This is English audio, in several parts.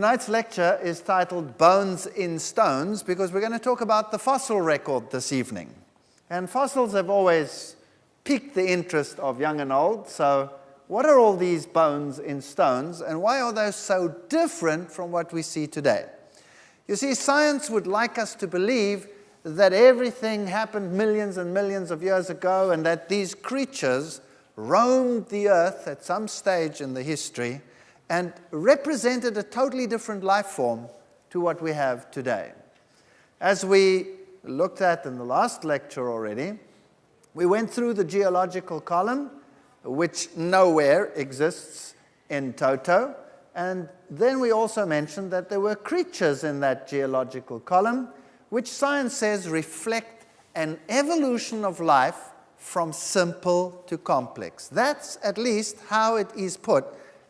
Tonight's lecture is titled Bones in Stones because we're going to talk about the fossil record this evening. And fossils have always piqued the interest of young and old, so what are all these bones in stones and why are they so different from what we see today? You see, science would like us to believe that everything happened millions and millions of years ago and that these creatures roamed the earth at some stage in the history and represented a totally different life form to what we have today. As we looked at in the last lecture already, we went through the geological column, which nowhere exists in toto, and then we also mentioned that there were creatures in that geological column, which science says reflect an evolution of life from simple to complex. That's at least how it is put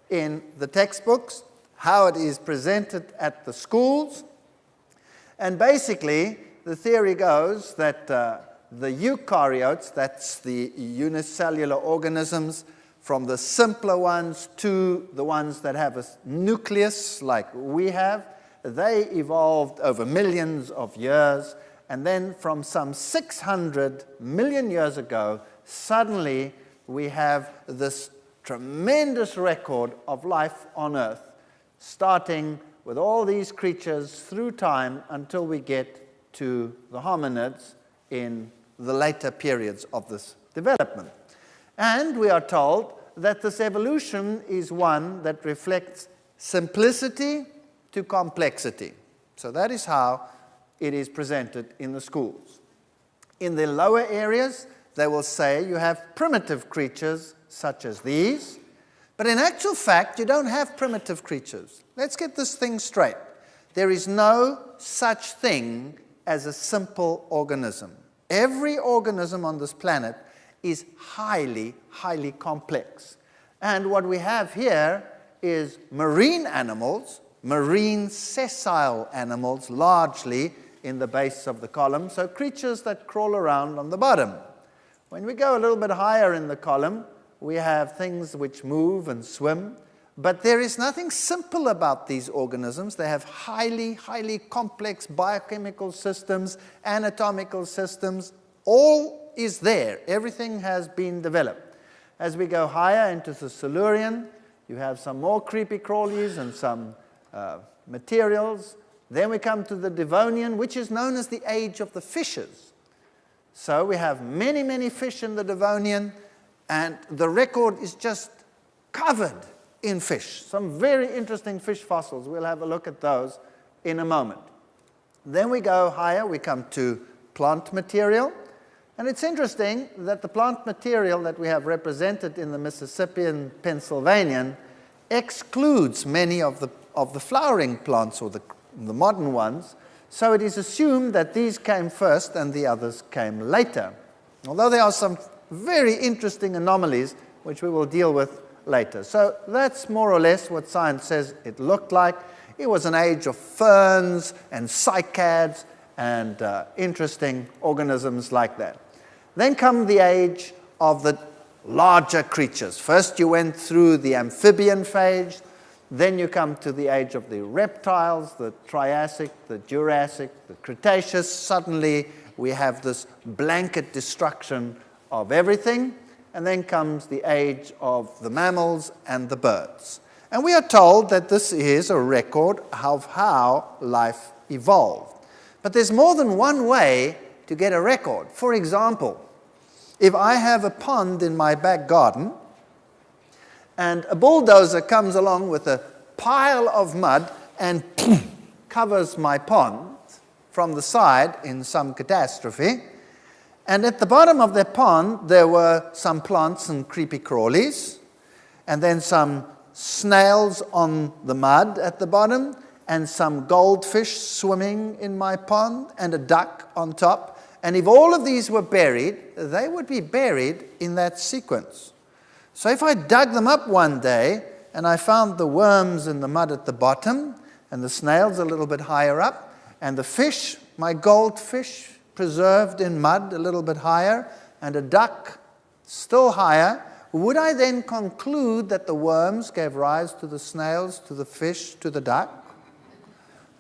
in the textbooks, how it is presented at the schools. And basically, the theory goes that the eukaryotes, that's the unicellular organisms, from the simpler ones to the ones that have a nucleus like we have, they evolved over millions of years. And then from some 600 million years ago, suddenly we have this tremendous record of life on Earth, starting with all these creatures through time until we get to the hominids in the later periods of this development. And we are told that this evolution is one that reflects simplicity to complexity. So that is how it is presented in the schools. In the lower areas, they will say you have primitive creatures such as these, but in actual fact, you don't have primitive creatures. Let's get this thing straight. There is no such thing as a simple organism. Every organism on this planet is highly, highly complex. And what we have here is marine animals, marine sessile animals, largely in the base of the column, so creatures that crawl around on the bottom. When we go a little bit higher in the column, we have things which move and swim, but there is nothing simple about these organisms. They have highly, highly complex biochemical systems, anatomical systems. All is there. Everything has been developed. As we go higher into the Silurian, you have some more creepy crawlies and some materials. Then we come to the Devonian, which is known as the age of the fishes. So we have many, many fish in the Devonian, and the record is just covered in fish. Some very interesting fish fossils. We'll have a look at those in a moment. Then we go higher, we come to plant material. And it's interesting that the plant material that we have represented in the Mississippian Pennsylvanian excludes many of the flowering plants, or the modern ones. So it is assumed that these came first and the others came later. Although there are some very interesting anomalies which we will deal with later. So that's more or less what science says it looked like. It was an age of ferns and cycads and interesting organisms like that. Then come the age of the larger creatures. First you went through the amphibian phase, then you come to the age of the reptiles, the Triassic, the Jurassic, the Cretaceous. Suddenly we have this blanket destruction of everything. And then comes the age of the mammals and the birds. And we are told that this is a record of how life evolved. But there's more than one way to get a record. For example, if I have a pond in my back garden and a bulldozer comes along with a pile of mud and covers my pond from the side in some catastrophe, and at the bottom of the pond there were some plants and creepy crawlies, and then some snails on the mud at the bottom, and some goldfish swimming in my pond, and a duck on top. And if all of these were buried, they would be buried in that sequence. So if I dug them up one day, and I found the worms in the mud at the bottom, and the snails a little bit higher up, and the fish, my goldfish, preserved in mud a little bit higher, and a duck still higher, would I then conclude that the worms gave rise to the snails, to the fish, to the duck?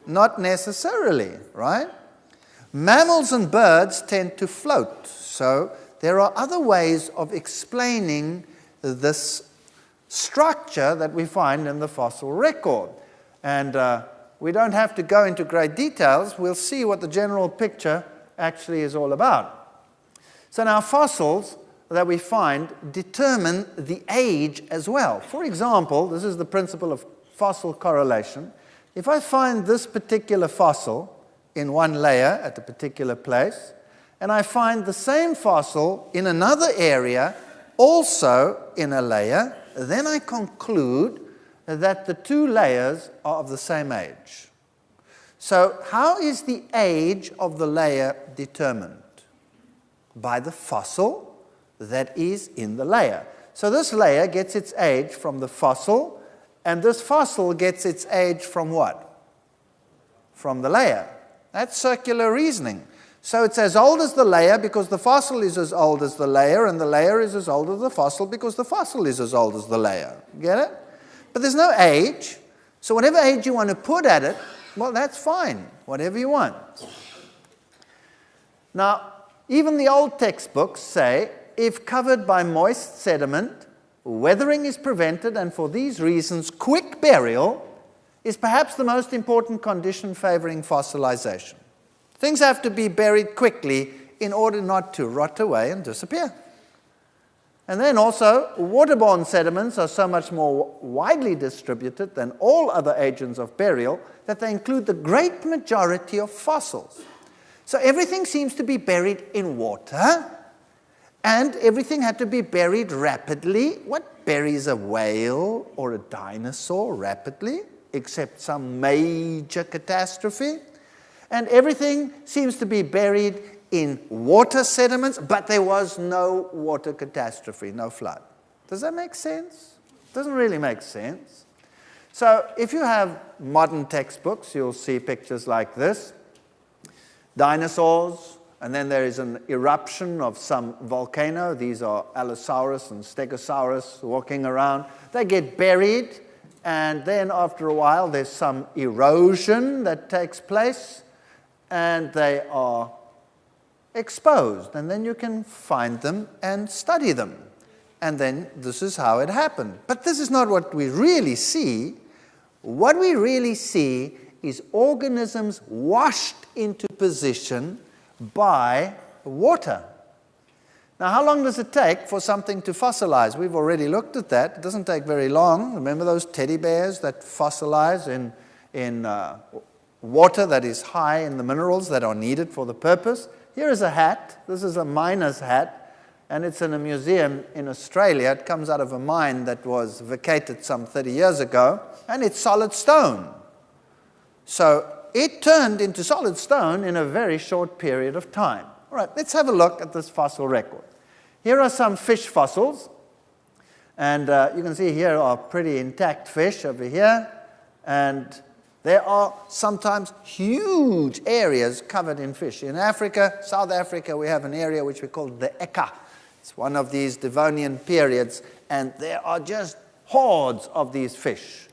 Not necessarily, right? Mammals and birds tend to float. So there are other ways of explaining this structure that we find in the fossil record. And we don't have to go into great details. We'll see what the general picture actually is all about. So now fossils that we find determine the age as well. For example, this is the principle of fossil correlation. If I find this particular fossil in one layer at a particular place, and I find the same fossil in another area also in a layer, then I conclude that the two layers are of the same age. So how is the age of the layer determined? By the fossil that is in the layer. So this layer gets its age from the fossil, and this fossil gets its age from what? From the layer. That's circular reasoning. So it's as old as the layer because the fossil is as old as the layer, and the layer is as old as the fossil because the fossil is as old as the layer. Get it? But there's no age, so whatever age you want to put at it, well, that's fine, whatever you want. Now, even the old textbooks say, if covered by moist sediment, weathering is prevented, and for these reasons, quick burial is perhaps the most important condition favoring fossilization. Things have to be buried quickly in order not to rot away and disappear. And then also, waterborne sediments are so much more widely distributed than all other agents of burial that they include the great majority of fossils. So everything seems to be buried in water, and everything had to be buried rapidly. What buries a whale or a dinosaur rapidly, except some major catastrophe? And everything seems to be buried in water sediments, but there was no water catastrophe, no flood. Does that make sense? It doesn't really make sense. So if you have modern textbooks, you'll see pictures like this. Dinosaurs, and then there is an eruption of some volcano. These are Allosaurus and Stegosaurus walking around. They get buried, and then after a while there's some erosion that takes place, and they are exposed, and then you can find them and study them. And then this is how it happened. But this is not what we really see. What we really see is organisms washed into position by water. Now, how long does it take for something to fossilize? We've already looked at that. It doesn't take very long. Remember those teddy bears that fossilize in water that is high in the minerals that are needed for the purpose? Here is a hat. This is a miner's hat, and it's in a museum in Australia. It comes out of a mine that was vacated some 30 years ago, and it's solid stone. So it turned into solid stone in a very short period of time. All right, let's have a look at this fossil record. Here are some fish fossils, and you can see here are pretty intact fish over here, and there are sometimes huge areas covered in fish. In Africa, South Africa, we have an area which we call the Eka. It's one of these Devonian periods, and there are just hordes of these fish.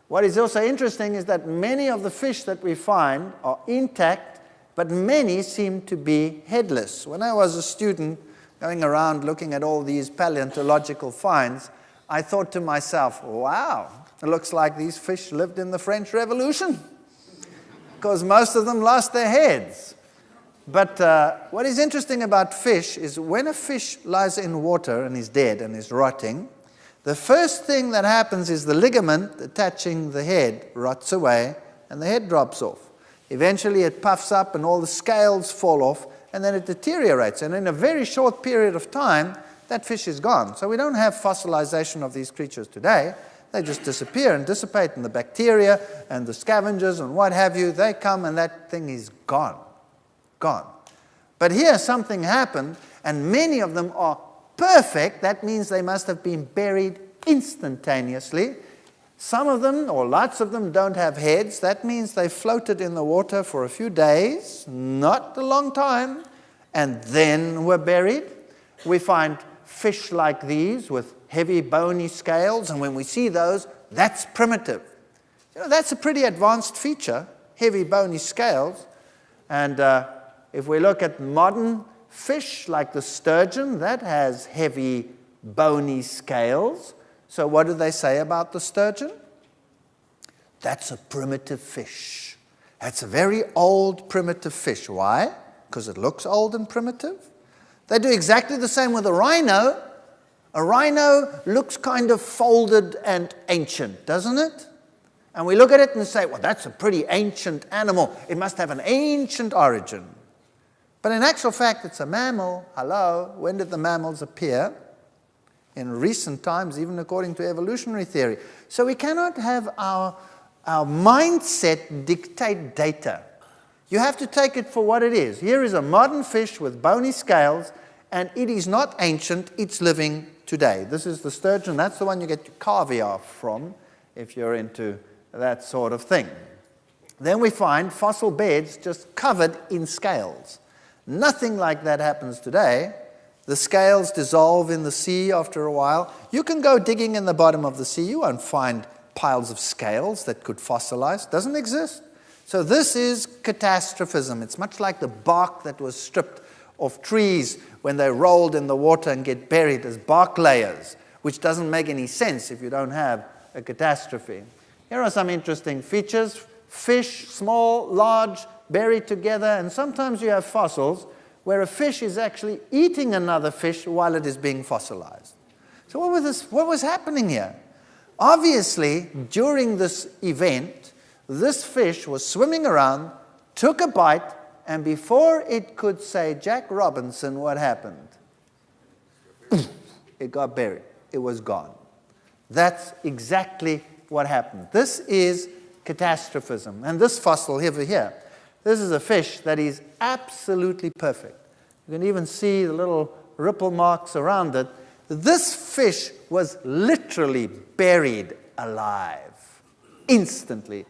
What is also interesting is that many of the fish that we find are intact, but many seem to be headless. When I was a student going around looking at all these paleontological finds, I thought to myself, wow, it looks like these fish lived in the French Revolution, because most of them lost their heads. But what is interesting about fish is when a fish lies in water and is dead and is rotting, the first thing that happens is the ligament attaching the head rots away and the head drops off. Eventually it puffs up and all the scales fall off, and then it deteriorates. And in a very short period of time, that fish is gone. So we don't have fossilization of these creatures today. They just disappear and dissipate, and the bacteria and the scavengers and what have you, they come and that thing is gone. Gone. But here something happened, and many of them are perfect. That means they must have been buried instantaneously. Some of them, or lots of them, don't have heads. That means they floated in the water for a few days, not a long time, and then were buried. We find fish like these with heavy bony scales, and when we see those, that's primitive. You know, that's a pretty advanced feature. heavy bony scales. And if we look at modern fish like the sturgeon, that has heavy bony scales. So what do they say about the sturgeon? That's a primitive fish. That's a very old primitive fish. Why? Because it looks old and primitive. They do exactly the same with a rhino. A rhino looks kind of folded and ancient, doesn't it? And we look at it and say, well, that's a pretty ancient animal. It must have an ancient origin. But in actual fact, it's a mammal. Hello, when did the mammals appear? In recent times, even according to evolutionary theory. So we cannot have our mindset dictate data. You have to take it for what it is. Here is a modern fish with bony scales, and it is not ancient, it's living today. This is the sturgeon. That's the one you get your caviar from if you're into that sort of thing. Then we find fossil beds just covered in scales. Nothing like that happens today. The scales dissolve in the sea after a while. You can go digging in the bottom of the sea. You won't find piles of scales that could fossilize. It doesn't exist. So this is catastrophism. It's much like the bark that was stripped off trees when they rolled in the water and get buried as bark layers, which doesn't make any sense if you don't have a catastrophe. Here are some interesting features. Fish, small, large, buried together, and sometimes you have fossils where a fish is actually eating another fish while it is being fossilized. So what was happening here? Obviously, during this event, this fish was swimming around, took a bite, and before it could say, Jack Robinson, what happened? It got buried. It was gone. That's exactly what happened. This is catastrophism. And this fossil over here, this is a fish that is absolutely perfect. You can even see the little ripple marks around it. This fish was literally buried alive, instantly,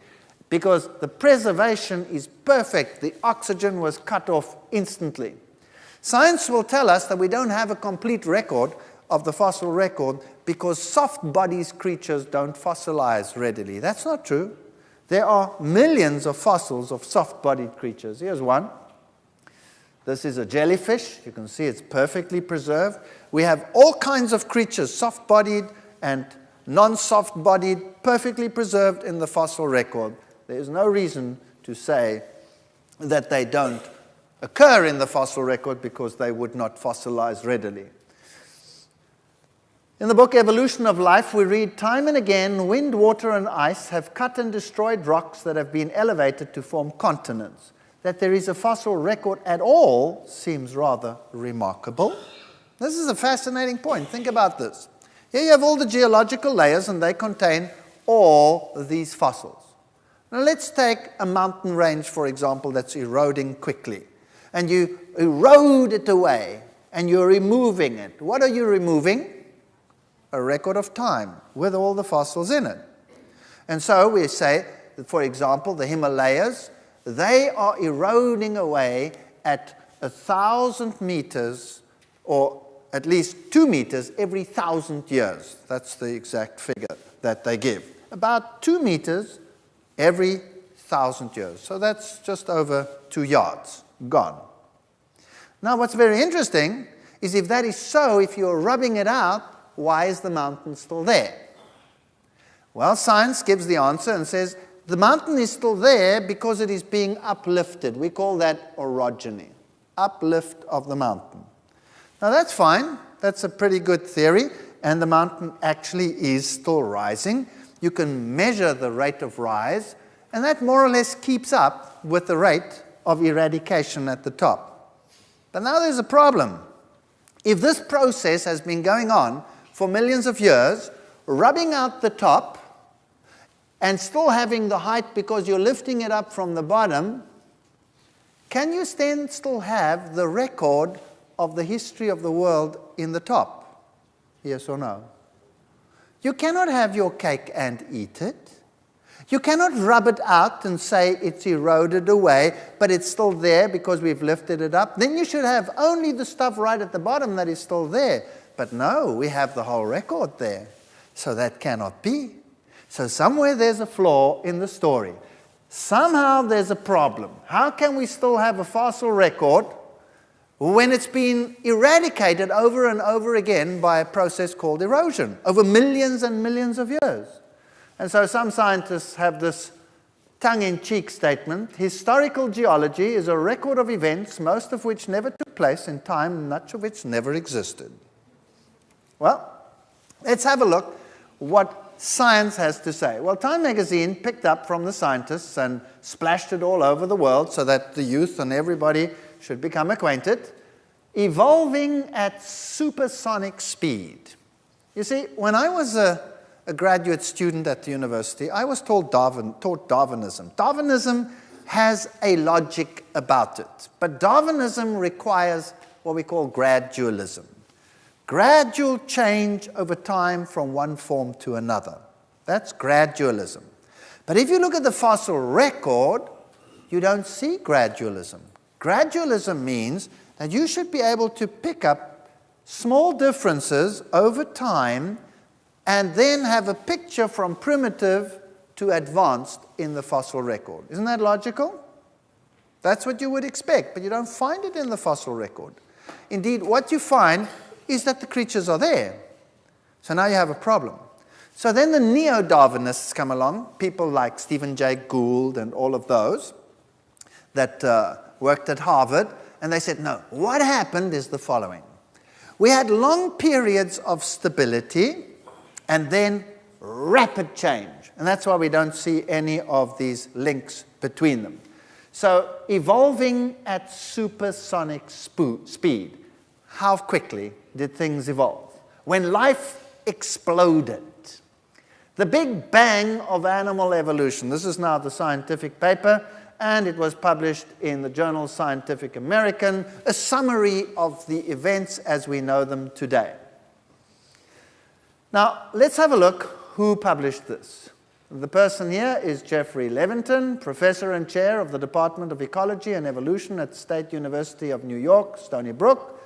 because the preservation is perfect. The oxygen was cut off instantly. Science will tell us that we don't have a complete record of the fossil record because soft-bodied creatures don't fossilize readily. That's not true. There are millions of fossils of soft-bodied creatures. Here's one. This is a jellyfish. You can see it's perfectly preserved. We have all kinds of creatures, soft-bodied and non-soft-bodied, perfectly preserved in the fossil record. There is no reason to say that they don't occur in the fossil record because they would not fossilize readily. In the book Evolution of Life, we read, time and again, wind, water, and ice have cut and destroyed rocks that have been elevated to form continents. That there is a fossil record at all seems rather remarkable. This is a fascinating point. Think about this. Here you have all the geological layers, and they contain all these fossils. Now let's take a mountain range, for example, that's eroding quickly. And you erode it away, and you're removing it. What are you removing? A record of time with all the fossils in it. And so we say that, for example, the Himalayas, they are eroding away at 1,000 meters, or at least 2 meters every 1,000 years. That's the exact figure that they give. About 2 meters every 1,000 years. So that's just over 2 yards gone. Now what's very interesting is if that is so, if you're rubbing it out, why is the mountain still there? Well, science gives the answer and says the mountain is still there because it is being uplifted. We call that orogeny, uplift of the mountain. Now that's fine. That's a pretty good theory, and the mountain actually is still rising. You can measure the rate of rise, and that more or less keeps up with the rate of eradication at the top. But now there's a problem. If this process has been going on for millions of years, rubbing out the top and still having the height because you're lifting it up from the bottom, can you then still have the record of the history of the world in the top? Yes or no? You cannot have your cake and eat it. You cannot rub it out and say it's eroded away, but it's still there because we've lifted it up. Then you should have only the stuff right at the bottom that is still there. But no, we have the whole record there. So that cannot be. So somewhere there's a flaw in the story. somehow there's a problem. How can we still have a fossil record when it's been eradicated over and over again by a process called erosion over millions and millions of years? And so some scientists have this tongue-in-cheek statement: historical geology is a record of events, most of which never took place in time, much of which never existed. Well, let's have a look what science has to say. Well, Time magazine picked up from the scientists and splashed it all over the world so that the youth and everybody should become acquainted. Evolving at supersonic speed. You see, when I was a graduate student at the university, I was taught Darwinism. Darwinism has a logic about it, but Darwinism requires what we call gradualism. Gradual change over time from one form to another. That's gradualism. But if you look at the fossil record, you don't see gradualism. Gradualism means that you should be able to pick up small differences over time and then have a picture from primitive to advanced in the fossil record. Isn't that logical? That's what you would expect, but you don't find it in the fossil record. Indeed, what you find is that the creatures are there. So now you have a problem. So then the neo-Darwinists come along, people like Stephen Jay Gould and all of those that worked at Harvard, and they said, no, what happened is the following. We had long periods of stability and then rapid change. And that's why we don't see any of these links between them. So evolving at supersonic speed. How quickly did things evolve? When life exploded. The Big Bang of animal evolution. This is now the scientific paper, and it was published in the journal Scientific American, a summary of the events as we know them today. Now, let's have a look who published this. The person here is Jeffrey Leventon, professor and chair of the Department of Ecology and Evolution at State University of New York, Stony Brook.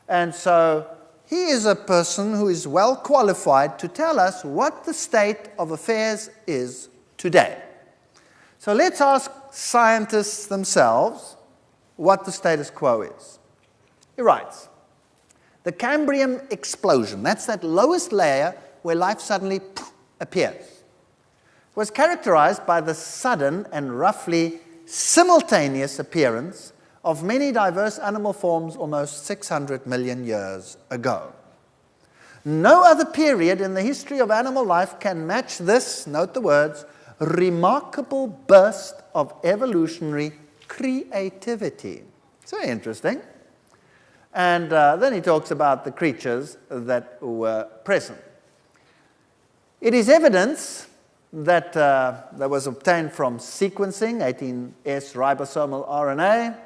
And so he is a person who is well qualified to tell us what the state of affairs is today. So let's ask scientists themselves what the status quo is. He writes, the Cambrian explosion, that's that lowest layer where life suddenly appears, was characterized by the sudden and roughly simultaneous appearance of many diverse animal forms almost 600 million years ago. No other period in the history of animal life can match this, note the words, remarkable burst of evolutionary creativity. It's very interesting. And then he talks about the creatures that were present. It is evidence that was obtained from sequencing, 18S ribosomal RNA,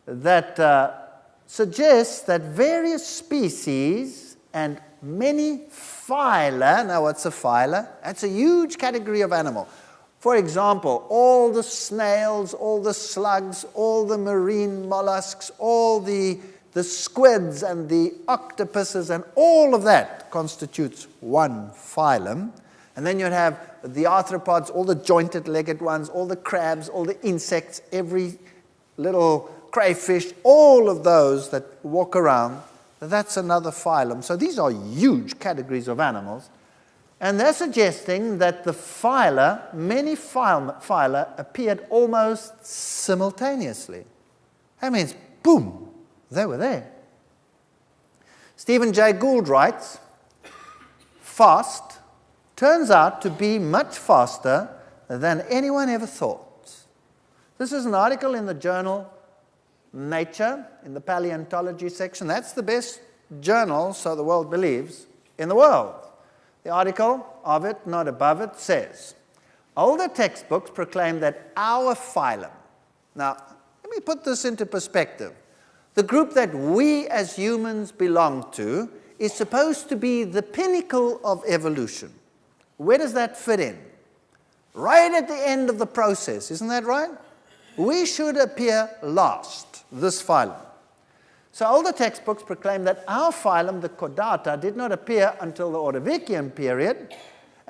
that suggests that various species and many phyla, now what's a phyla? That's a huge category of animal. For example, all the snails, all the slugs, all the marine mollusks, all the squids and the octopuses, and all of that constitutes one phylum. And then you'd have the arthropods, all the jointed-legged ones, all the crabs, all the insects, every little crayfish, all of those that walk around. That's another phylum. So these are huge categories of animals. And they're suggesting that the phyla, many phyla, appeared almost simultaneously. That means, boom, they were there. Stephen Jay Gould writes, fast turns out to be much faster than anyone ever thought. This is an article in the journal Nature, in the paleontology section. That's the best journal, so the world believes, in the world. The article of it, not above it, says, older textbooks proclaim that our phylum, now let me put this into perspective. The group that we as humans belong to is supposed to be the pinnacle of evolution. Where does that fit in? Right at the end of the process, isn't that right? We should appear last, this phylum. So older textbooks proclaim that our phylum, the Chordata, did not appear until the Ordovician period,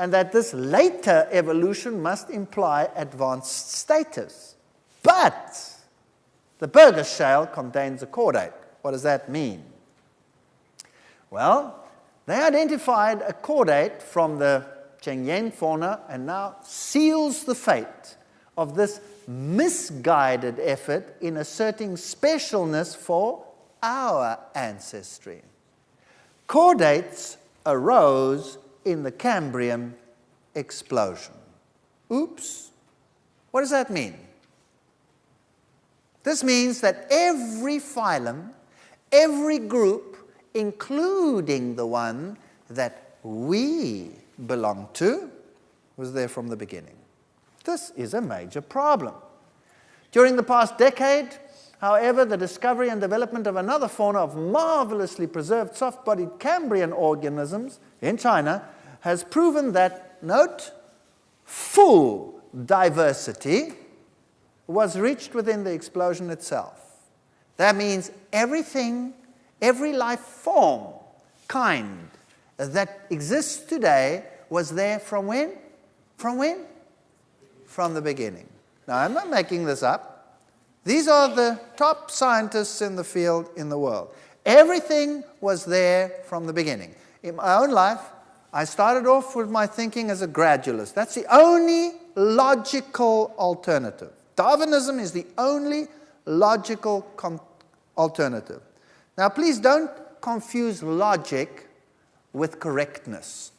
and that this later evolution must imply advanced status. But the Burgess shale contains a chordate. What does that mean? Well, they identified a chordate from the Chengyen fauna and now seals the fate of this misguided effort in asserting specialness for our ancestry. Chordates arose in the Cambrian explosion. Oops. What does that mean? This means that every phylum, every group, including the one that we belong to, was there from the beginning. This is a major problem. During the past decade, however, the discovery and development of another fauna of marvelously preserved soft-bodied Cambrian organisms in China has proven that, note, full diversity was reached within the explosion itself. That means everything, every life form, kind, that exists today was there from when? From when? From the beginning. Now, I'm not making this up. These are the top scientists in the field in the world. Everything was there from the beginning. In my own life, I started off with my thinking as a gradualist. That's the only logical alternative. Darwinism is the only logical alternative. Now, please don't confuse logic with correctness.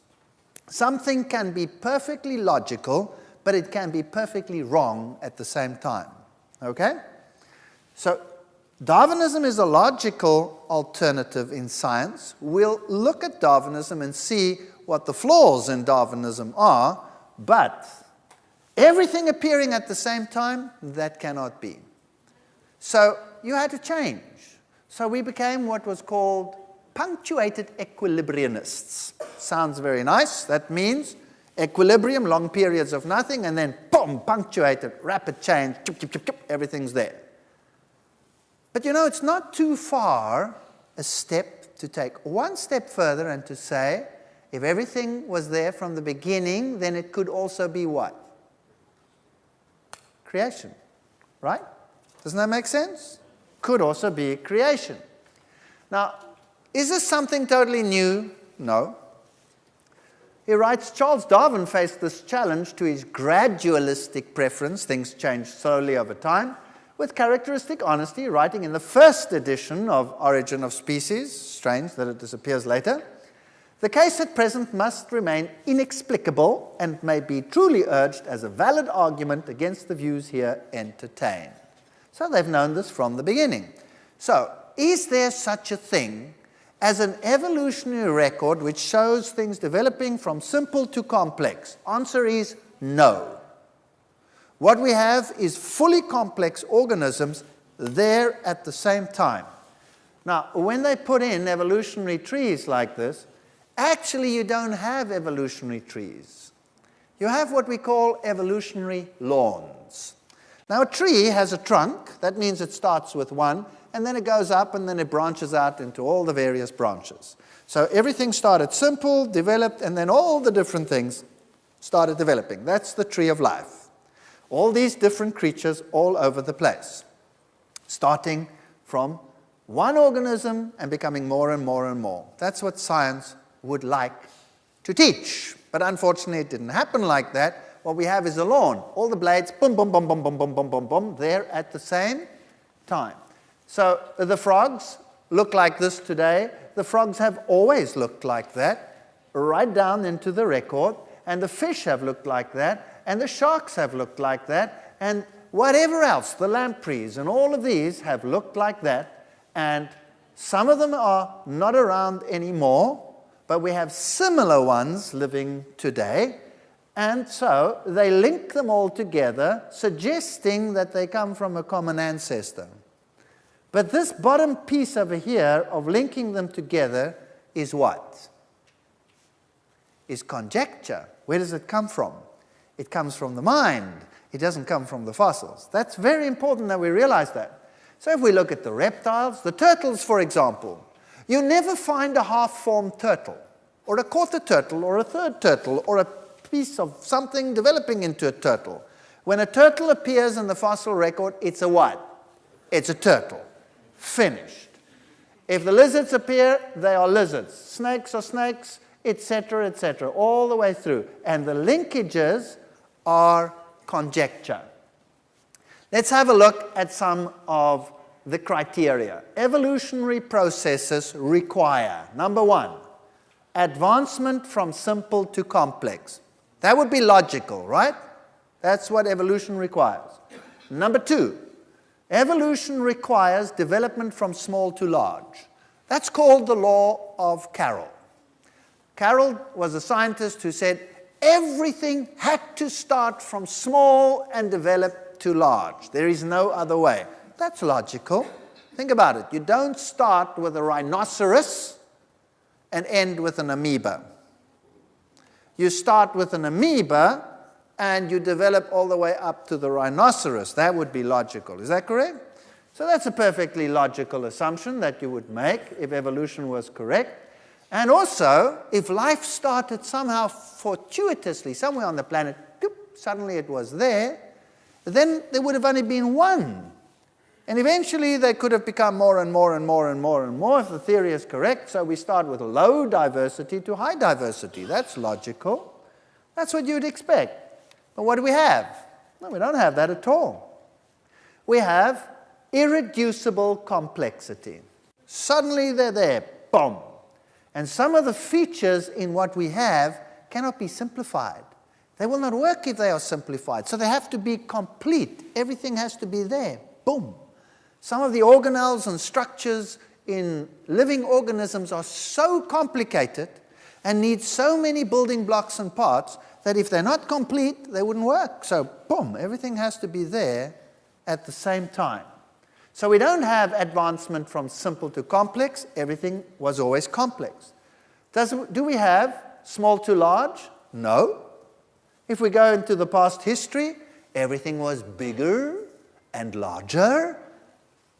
Something can be perfectly logical, but it can be perfectly wrong at the same time. Okay? So, Darwinism is a logical alternative in science. We'll look at Darwinism and see what the flaws in Darwinism are, but everything appearing at the same time, that cannot be. So, you had to change. So, we became what was called punctuated equilibrianists. Sounds very nice. That means equilibrium, long periods of nothing, and then boom, punctuated, rapid change, everything's there. But you know, it's not too far a step to take one step further and to say, if everything was there from the beginning, then it could also be what? Creation, right? Doesn't that make sense? Could also be creation. Now, is this something totally new? No. He writes, Charles Darwin faced this challenge to his gradualistic preference, things change slowly over time, with characteristic honesty, writing in the first edition of Origin of Species, strange that it disappears later, the case at present must remain inexplicable and may be truly urged as a valid argument against the views here entertained. So they've known this from the beginning. So, is there such a thing as an evolutionary record which shows things developing from simple to complex? Answer is no. What we have is fully complex organisms there at the same time. Now, when they put in evolutionary trees like this, actually you don't have evolutionary trees. You have what we call evolutionary lawns. Now, a tree has a trunk. That means it starts with one, and then it goes up, and then it branches out into all the various branches. So everything started simple, developed, and then all the different things started developing. That's the tree of life. All these different creatures all over the place, starting from one organism and becoming more and more and more. That's what science would like to teach. But unfortunately, it didn't happen like that. What we have is a lawn. All the blades, boom, boom, boom, boom, boom, boom, boom, boom, boom, there at the same time. So the frogs look like this today. The frogs have always looked like that, right down into the record. And the fish have looked like that. And the sharks have looked like that. And whatever else, the lampreys and all of these have looked like that. And some of them are not around anymore, but we have similar ones living today. And so they link them all together, suggesting that they come from a common ancestor. But this bottom piece over here of linking them together is what? Is conjecture. Where does it come from? It comes from the mind. It doesn't come from the fossils. That's very important that we realize that. So if we look at the reptiles, the turtles, for example, you never find a half-formed turtle, or a quarter turtle, or a third turtle, or a piece of something developing into a turtle. When a turtle appears in the fossil record, it's a what? It's a turtle. Finished. If the lizards appear, they are lizards. Snakes are snakes, etc., all the way through. And the linkages are conjecture. Let's have a look at some of the criteria. Evolutionary processes require, number one, advancement from simple to complex. That would be logical, right? That's what evolution requires. Number two, evolution requires development from small to large. That's called the law of Carroll. Carroll was a scientist who said everything had to start from small and develop to large. There is no other way. That's logical. Think about it. You don't start with a rhinoceros and end with an amoeba. You start with an amoeba and you develop all the way up to the rhinoceros. That would be logical. Is that correct? So that's a perfectly logical assumption that you would make if evolution was correct. And also, if life started somehow fortuitously somewhere on the planet, suddenly it was there, then there would have only been one. And eventually they could have become more and more and more and more and more if the theory is correct. So we start with low diversity to high diversity. That's logical. That's what you'd expect. But what do we have? No, we don't have that at all. We have irreducible complexity. Suddenly they're there. Boom. And some of the features in what we have cannot be simplified. They will not work if they are simplified. So they have to be complete. Everything has to be there. Boom. Some of the organelles and structures in living organisms are so complicated and need so many building blocks and parts that if they're not complete, they wouldn't work. So, boom, everything has to be there at the same time. So we don't have advancement from simple to complex. Everything was always complex. Do we have small to large? No. If we go into the past history, everything was bigger and larger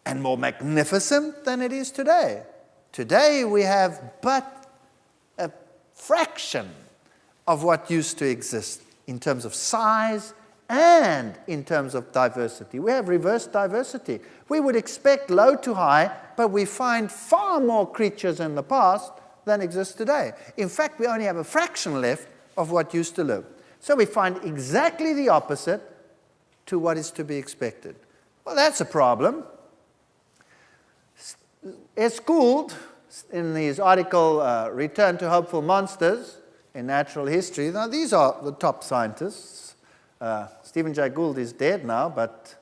and more magnificent than it is today. Today we have but a fraction of what used to exist in terms of size and in terms of diversity. We have reverse diversity. We would expect low to high, but we find far more creatures in the past than exist today. In fact, we only have a fraction left of what used to live. So we find exactly the opposite to what is to be expected. Well, that's a problem. S. Gould, in his article, Return to Hopeful Monsters in Natural History, now these are the top scientists. Stephen Jay Gould is dead now, but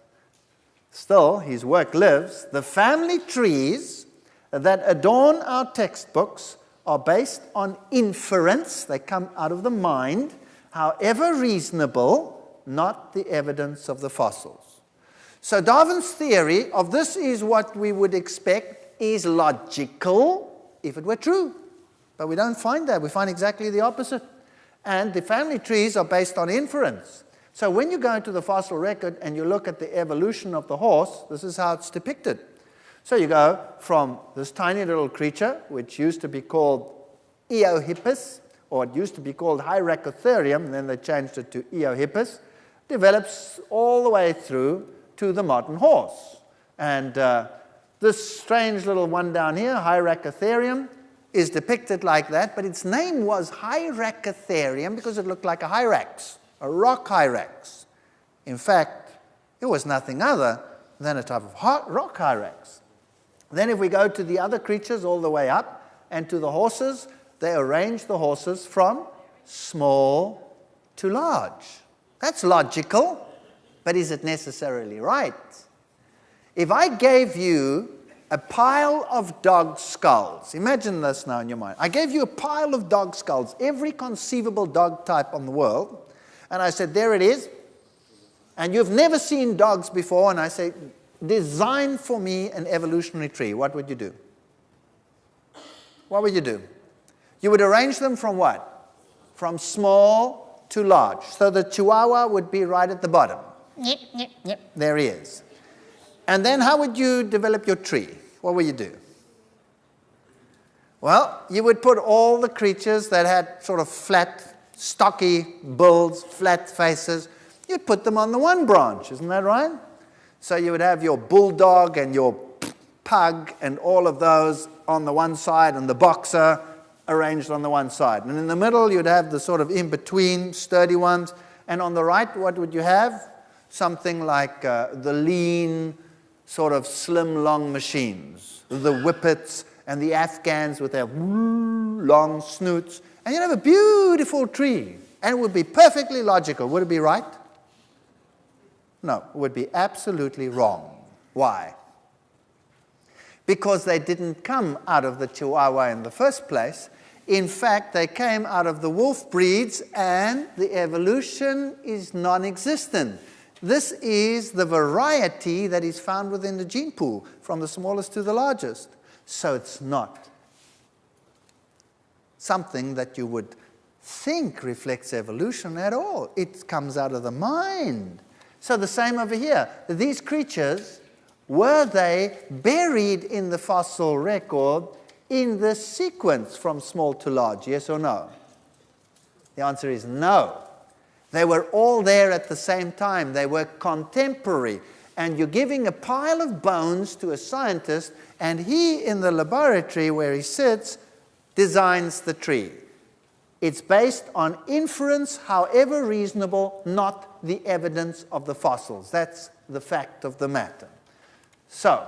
still, his work lives. The family trees that adorn our textbooks are based on inference. They come out of the mind, however reasonable, not the evidence of the fossils. So Darwin's theory of this is what we would expect is logical if it were true. But we don't find that. We find exactly the opposite. And the family trees are based on inference. So when you go into the fossil record and you look at the evolution of the horse, this is how it's depicted. So you go from this tiny little creature, which used to be called Eohippus, or it used to be called Hyracotherium, and then they changed it to Eohippus, develops all the way through to the modern horse. And this strange little one down here, Hyracotherium, is depicted like that, but its name was Hyracotherium because it looked like a hyrax, a rock hyrax. In fact, it was nothing other than a type of rock hyrax. Then if we go to the other creatures all the way up, and to the horses, they arrange the horses from small to large. That's logical, but is it necessarily right? If I gave you a pile of dog skulls, imagine this now in your mind. I gave you a pile of dog skulls, every conceivable dog type on the world, and I said, there it is, and you've never seen dogs before, and I say, design for me an evolutionary tree. What would you do? What would you do? You would arrange them from what? From small to large. So the Chihuahua would be right at the bottom. Yep, yep, yep. There he is. And then how would you develop your tree? What would you do? Well, you would put all the creatures that had sort of flat stocky bills, flat faces, you'd put them on the one branch, isn't that right? So you would have your bulldog and your pug and all of those on the one side and the boxer arranged on the one side. And in the middle, you'd have the sort of in-between sturdy ones. And on the right, what would you have? Something like the lean, sort of slim, long machines, the whippets and the Afghans with their long snoots. And you'd have a beautiful tree. And it would be perfectly logical. Would it be right? No, it would be absolutely wrong. Why? Because they didn't come out of the Chihuahua in the first place. In fact, they came out of the wolf breeds, and the evolution is non-existent. This is the variety that is found within the gene pool, from the smallest to the largest. So it's not something that you would think reflects evolution at all. It comes out of the mind. So the same over here. These creatures, were they buried in the fossil record in this sequence from small to large, yes or no? The answer is no. They were all there at the same time. They were contemporary. And you're giving a pile of bones to a scientist, and he, in the laboratory where he sits, designs the tree. It's based on inference, however reasonable, not the evidence of the fossils. That's the fact of the matter. So,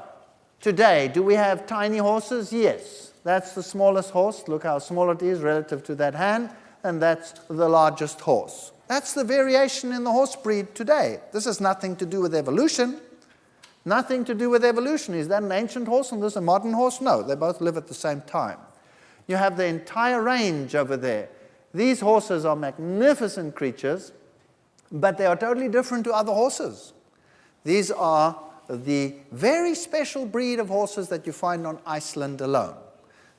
today, do we have tiny horses? Yes. That's the smallest horse. Look how small it is relative to that hand. And that's the largest horse. That's the variation in the horse breed today. This has nothing to do with evolution. Nothing to do with evolution. Is that an ancient horse and this a modern horse? No, they both live at the same time. You have the entire range over there. These horses are magnificent creatures, but they are totally different to other horses. These are the very special breed of horses that you find on Iceland alone.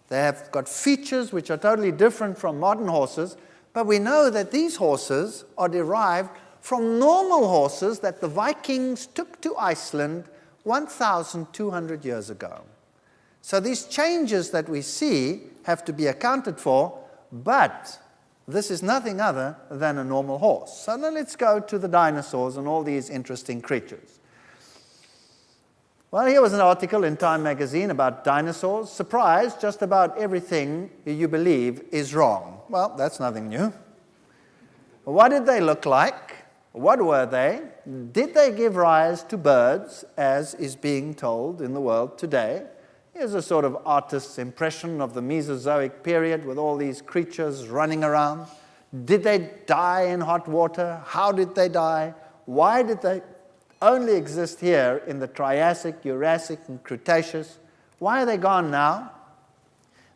They have got features which are totally different from modern horses, but we know that these horses are derived from normal horses that the Vikings took to Iceland 1,200 years ago. So these changes that we see have to be accounted for, but this is nothing other than a normal horse. So now let's go to the dinosaurs and all these interesting creatures. Well, here was an article in Time magazine about dinosaurs. Surprise, just about everything you believe is wrong. Well, that's nothing new. What did they look like? What were they? Did they give rise to birds, as is being told in the world today? Here's a sort of artist's impression of the Mesozoic period with all these creatures running around. Did they die in hot water? How did they die? Why did they only exist here in the Triassic, Jurassic, and Cretaceous? Why are they gone now?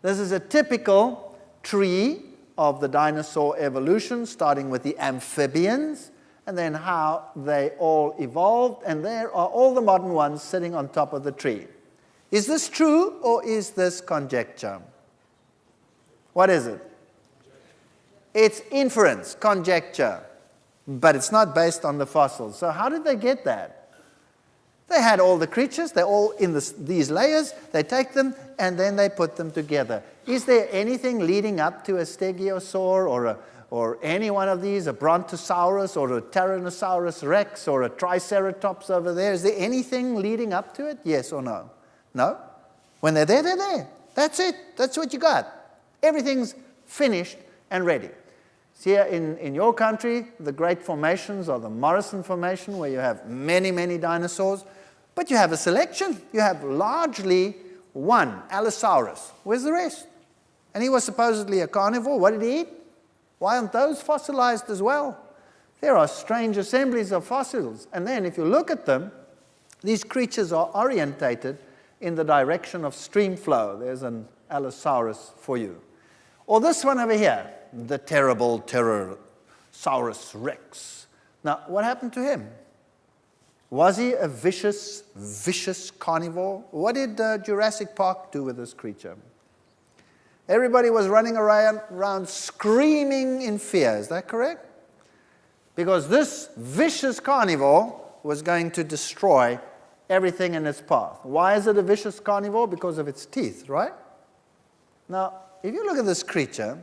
This is a typical tree of the dinosaur evolution, starting with the amphibians, and then how they all evolved, and there are all the modern ones sitting on top of the tree. Is this true, or is this conjecture? What is it? It's inference, conjecture, but it's not based on the fossils. So how did they get that? They had all the creatures, they're all in these layers, they take them, and then they put them together. Is there anything leading up to a stegosaur or any one of these, a brontosaurus or a tyrannosaurus rex or a triceratops over there? Is there anything leading up to it? Yes or no? No? When they're there, they're there. That's it. That's what you got. Everything's finished and ready. See, here in your country, the great formations are the Morrison Formation, where you have many, many dinosaurs, but you have a selection. You have largely one, Allosaurus. Where's the rest? And he was supposedly a carnivore. What did he eat? Why aren't those fossilized as well? There are strange assemblies of fossils. And then if you look at them, these creatures are orientated in the direction of stream flow. There's an Allosaurus for you. Or this one over here, the terrible Tyrannosaurus rex. Now, what happened to him? Was he a vicious, vicious carnivore? What did Jurassic Park do with this creature? Everybody was running around screaming in fear. Is that correct? Because this vicious carnivore was going to destroy everything in its path. Why is it a vicious carnivore? Because of its teeth, right? Now, if you look at this creature,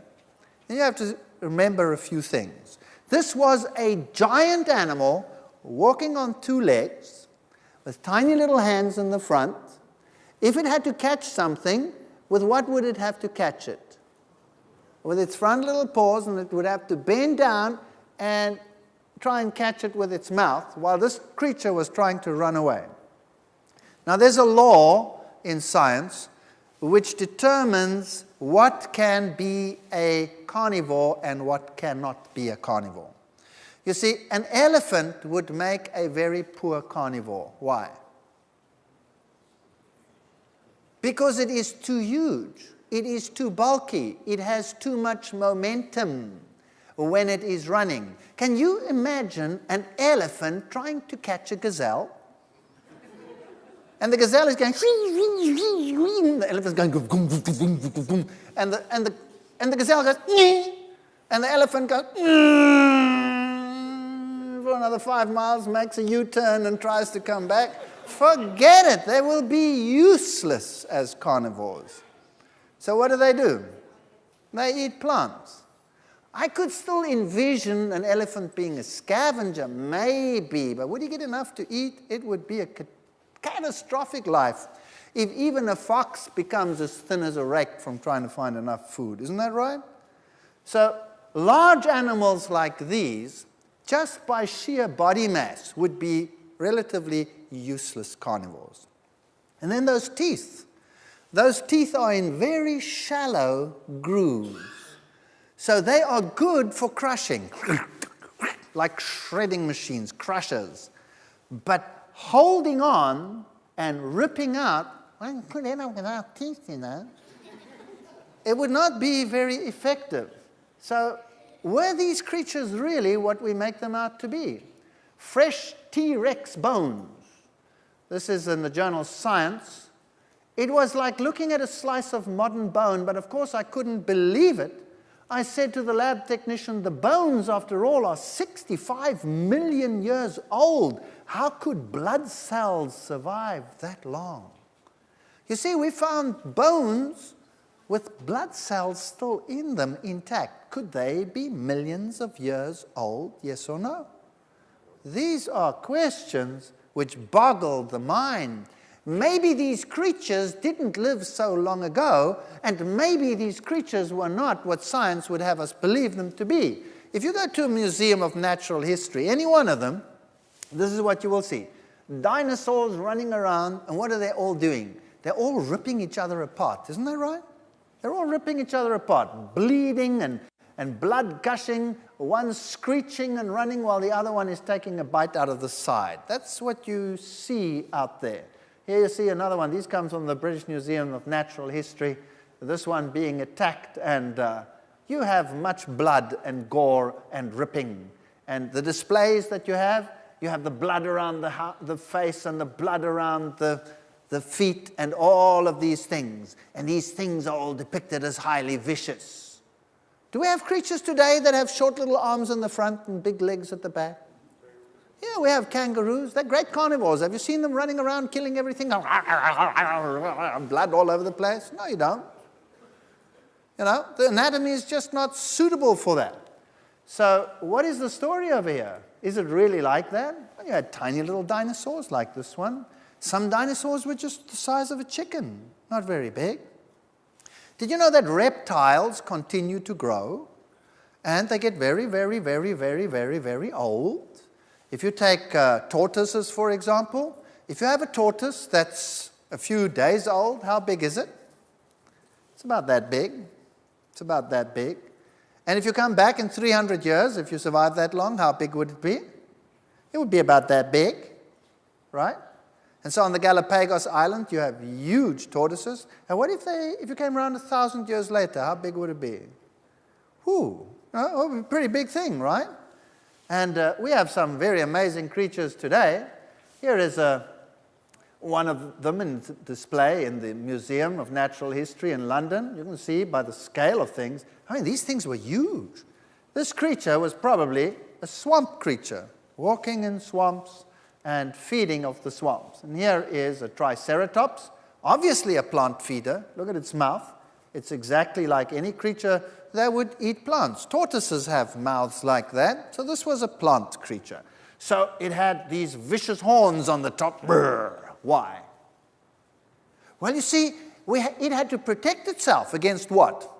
then you have to remember a few things. This was a giant animal walking on two legs with tiny little hands in the front. If it had to catch something, with what would it have to catch it? With its front little paws, and it would have to bend down and try and catch it with its mouth while this creature was trying to run away. Now, there's a law in science which determines what can be a carnivore and what cannot be a carnivore. You see, an elephant would make a very poor carnivore. Why? Because it is too huge. It is too bulky. It has too much momentum when it is running. Can you imagine an elephant trying to catch a gazelle? And the gazelle is going, the elephant's going, and the gazelle goes, and the elephant goes, for another 5 miles, makes a U-turn and tries to come back. Forget it. They will be useless as carnivores. So what do? They eat plants. I could still envision an elephant being a scavenger, maybe, but would he get enough to eat? It would be a catastrophic life if even a fox becomes as thin as a rake from trying to find enough food. Isn't that right? So large animals like these, just by sheer body mass, would be relatively useless carnivores. And then those teeth. Those teeth are in very shallow grooves. So they are good for crushing, like shredding machines, crushers. But holding on and ripping out, well, you could end up without teeth, you know. It would not be very effective. So were these creatures really what we make them out to be? Fresh T-Rex bones. This is in the journal Science. It was like looking at a slice of modern bone, but of course I couldn't believe it. I said to the lab technician, the bones, after all, are 65 million years old. How could blood cells survive that long? You see, we found bones with blood cells still in them intact. Could they be millions of years old, yes or no? These are questions which boggle the mind. Maybe these creatures didn't live so long ago, and maybe these creatures were not what science would have us believe them to be. If you go to a museum of natural history, any one of them, this is what you will see. Dinosaurs running around, and what are they all doing? They're all ripping each other apart. Isn't that right? They're all ripping each other apart, bleeding and blood gushing, one screeching and running while the other one is taking a bite out of the side. That's what you see out there. Here you see another one. These come from the British Museum of Natural History. This one being attacked, and you have much blood and gore and ripping. And the displays that you have the blood around the face and the blood around the feet and all of these things. And these things are all depicted as highly vicious. Do we have creatures today that have short little arms in the front and big legs at the back? Yeah, we have kangaroos. They're great carnivores. Have you seen them running around killing everything? Blood all over the place? No, you don't. You know, the anatomy is just not suitable for that. So what is the story over here? Is it really like that? Well, you had tiny little dinosaurs like this one. Some dinosaurs were just the size of a chicken, not very big. Did you know that reptiles continue to grow and they get very, very, very, very, very, very old? If you take tortoises, for example, if you have a tortoise that's a few days old, how big is it? It's about that big. It's about that big. And if you come back in 300 years, if you survive that long, how big would it be? It would be about that big, right? And so on the Galapagos Island, you have huge tortoises. And what if you came around 1,000 years later, how big would it be? Whew, a pretty big thing, right? And we have some very amazing creatures today. Here is one of them in display in the Museum of Natural History in London. You can see by the scale of things. I mean, these things were huge. This creature was probably a swamp creature, walking in swamps and feeding off the swamps. And here is a Triceratops, obviously a plant feeder. Look at its mouth. It's exactly like any creature that would eat plants. Tortoises have mouths like that, so this was a plant creature. So it had these vicious horns on the top. Brr. Why? Well, you see, it had to protect itself against what?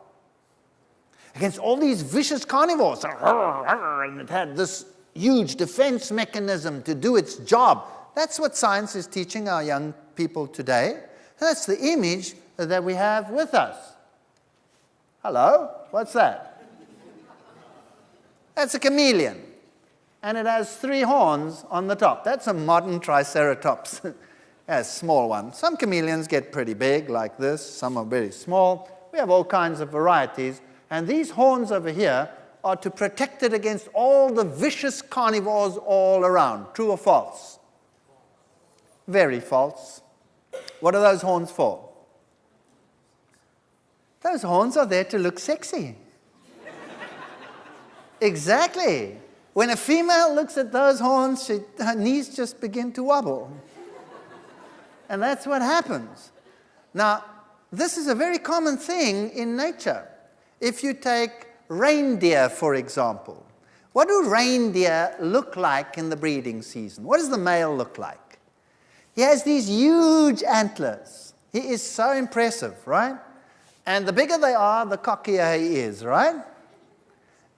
Against all these vicious carnivores. And it had this huge defense mechanism to do its job. That's what science is teaching our young people today. That's the image that we have with us. Hello? What's that? That's a chameleon. And it has 3 horns on the top. That's a modern triceratops. A small one. Some chameleons get pretty big, like this. Some are very small. We have all kinds of varieties. And these horns over here are to protect it against all the vicious carnivores all around. True or false? Very false. What are those horns for? Those horns are there to look sexy. Exactly. When a female looks at those horns, her knees just begin to wobble. And that's what happens. Now, this is a very common thing in nature. If you take reindeer, for example, what do reindeer look like in the breeding season? What does the male look like? He has these huge antlers. He is so impressive, right? And the bigger they are, the cockier he is, right?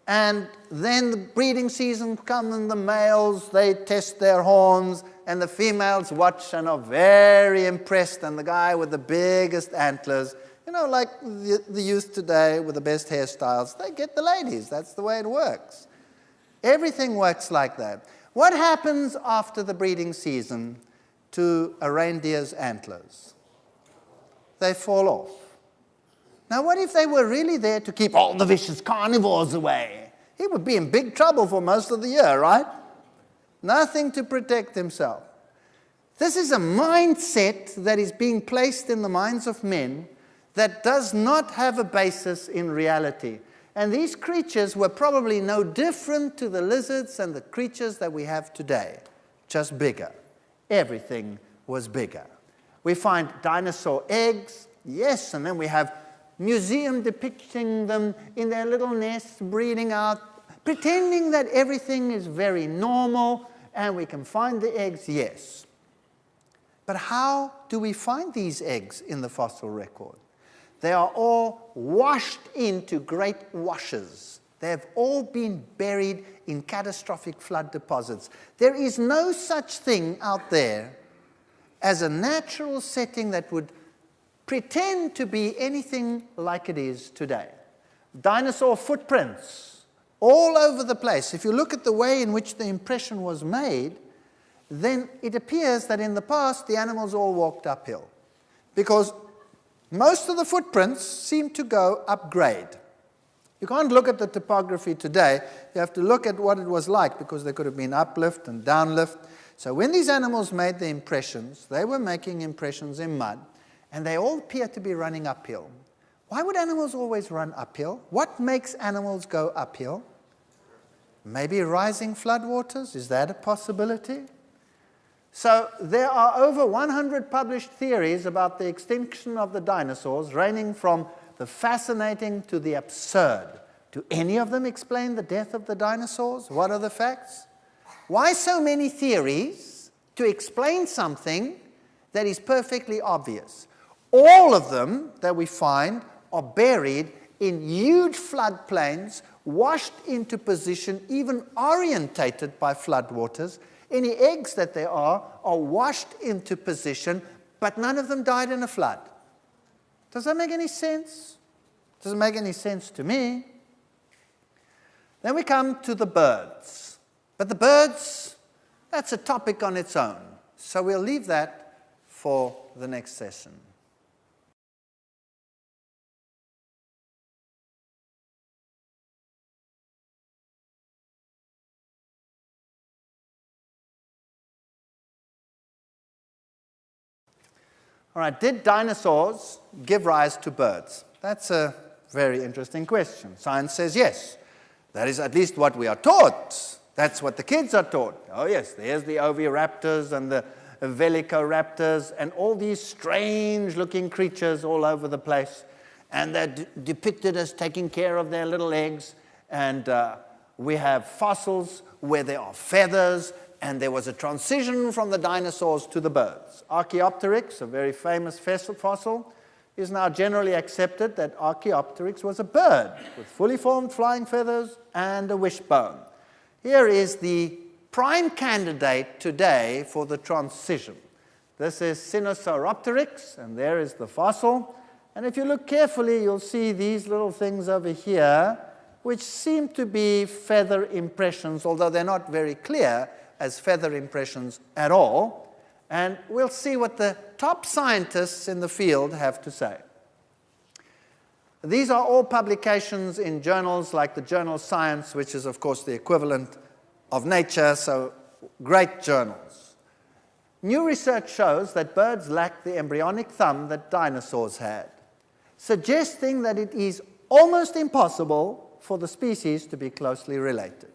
And then the breeding season comes and the males, they test their horns, and the females watch and are very impressed. And the guy with the biggest antlers, you know, like the youth today with the best hairstyles, they get the ladies. That's the way it works. Everything works like that. What happens after the breeding season to a reindeer's antlers? They fall off. Now, what if they were really there to keep all the vicious carnivores away? He would be in big trouble for most of the year, right? Nothing to protect himself. This is a mindset that is being placed in the minds of men that does not have a basis in reality. And these creatures were probably no different to the lizards and the creatures that we have today, just bigger. Everything was bigger. We find dinosaur eggs, yes, and then we have museum depicting them in their little nests, breeding out, pretending that everything is very normal, and we can find the eggs, yes. But how do we find these eggs in the fossil record? They are all washed into great washes. They have all been buried in catastrophic flood deposits. There is no such thing out there as a natural setting that would pretend to be anything like it is today. Dinosaur footprints all over the place. If you look at the way in which the impression was made, then it appears that in the past the animals all walked uphill, because most of the footprints seem to go upgrade. You can't look at the topography today. You have to look at what it was like, because there could have been uplift and downlift. So when these animals made the impressions, they were making impressions in mud, and they all appear to be running uphill. Why would animals always run uphill? What makes animals go uphill? Maybe rising floodwaters? Is that a possibility? So there are over 100 published theories about the extinction of the dinosaurs, ranging from the fascinating to the absurd. Do any of them explain the death of the dinosaurs? What are the facts? Why so many theories to explain something that is perfectly obvious? All of them that we find are buried in huge floodplains, washed into position, even orientated by floodwaters. Any eggs that there are washed into position, but none of them died in a flood. Does that make any sense? Doesn't make any sense to me. Then we come to the birds. But the birds, that's a topic on its own. So we'll leave that for the next session. All right, did dinosaurs give rise to birds? That's a very interesting question. Science says yes. That is at least what we are taught. That's what the kids are taught. Oh yes, there's the oviraptors and the velociraptors and all these strange-looking creatures all over the place. and they're depicted as taking care of their little eggs. And we have fossils where there are feathers, and there was a transition from the dinosaurs to the birds. Archaeopteryx, a very famous fossil, is now generally accepted that Archaeopteryx was a bird with fully formed flying feathers and a wishbone. Here is the prime candidate today for the transition. This is Sinosauropteryx, and there is the fossil. And if you look carefully, you'll see these little things over here, which seem to be feather impressions, although they're not very clear as feather impressions at all. And we'll see what the top scientists in the field have to say. These are all publications in journals like the journal Science, which is, of course, the equivalent of Nature, so great journals. New research shows that birds lack the embryonic thumb that dinosaurs had, suggesting that it is almost impossible for the species to be closely related.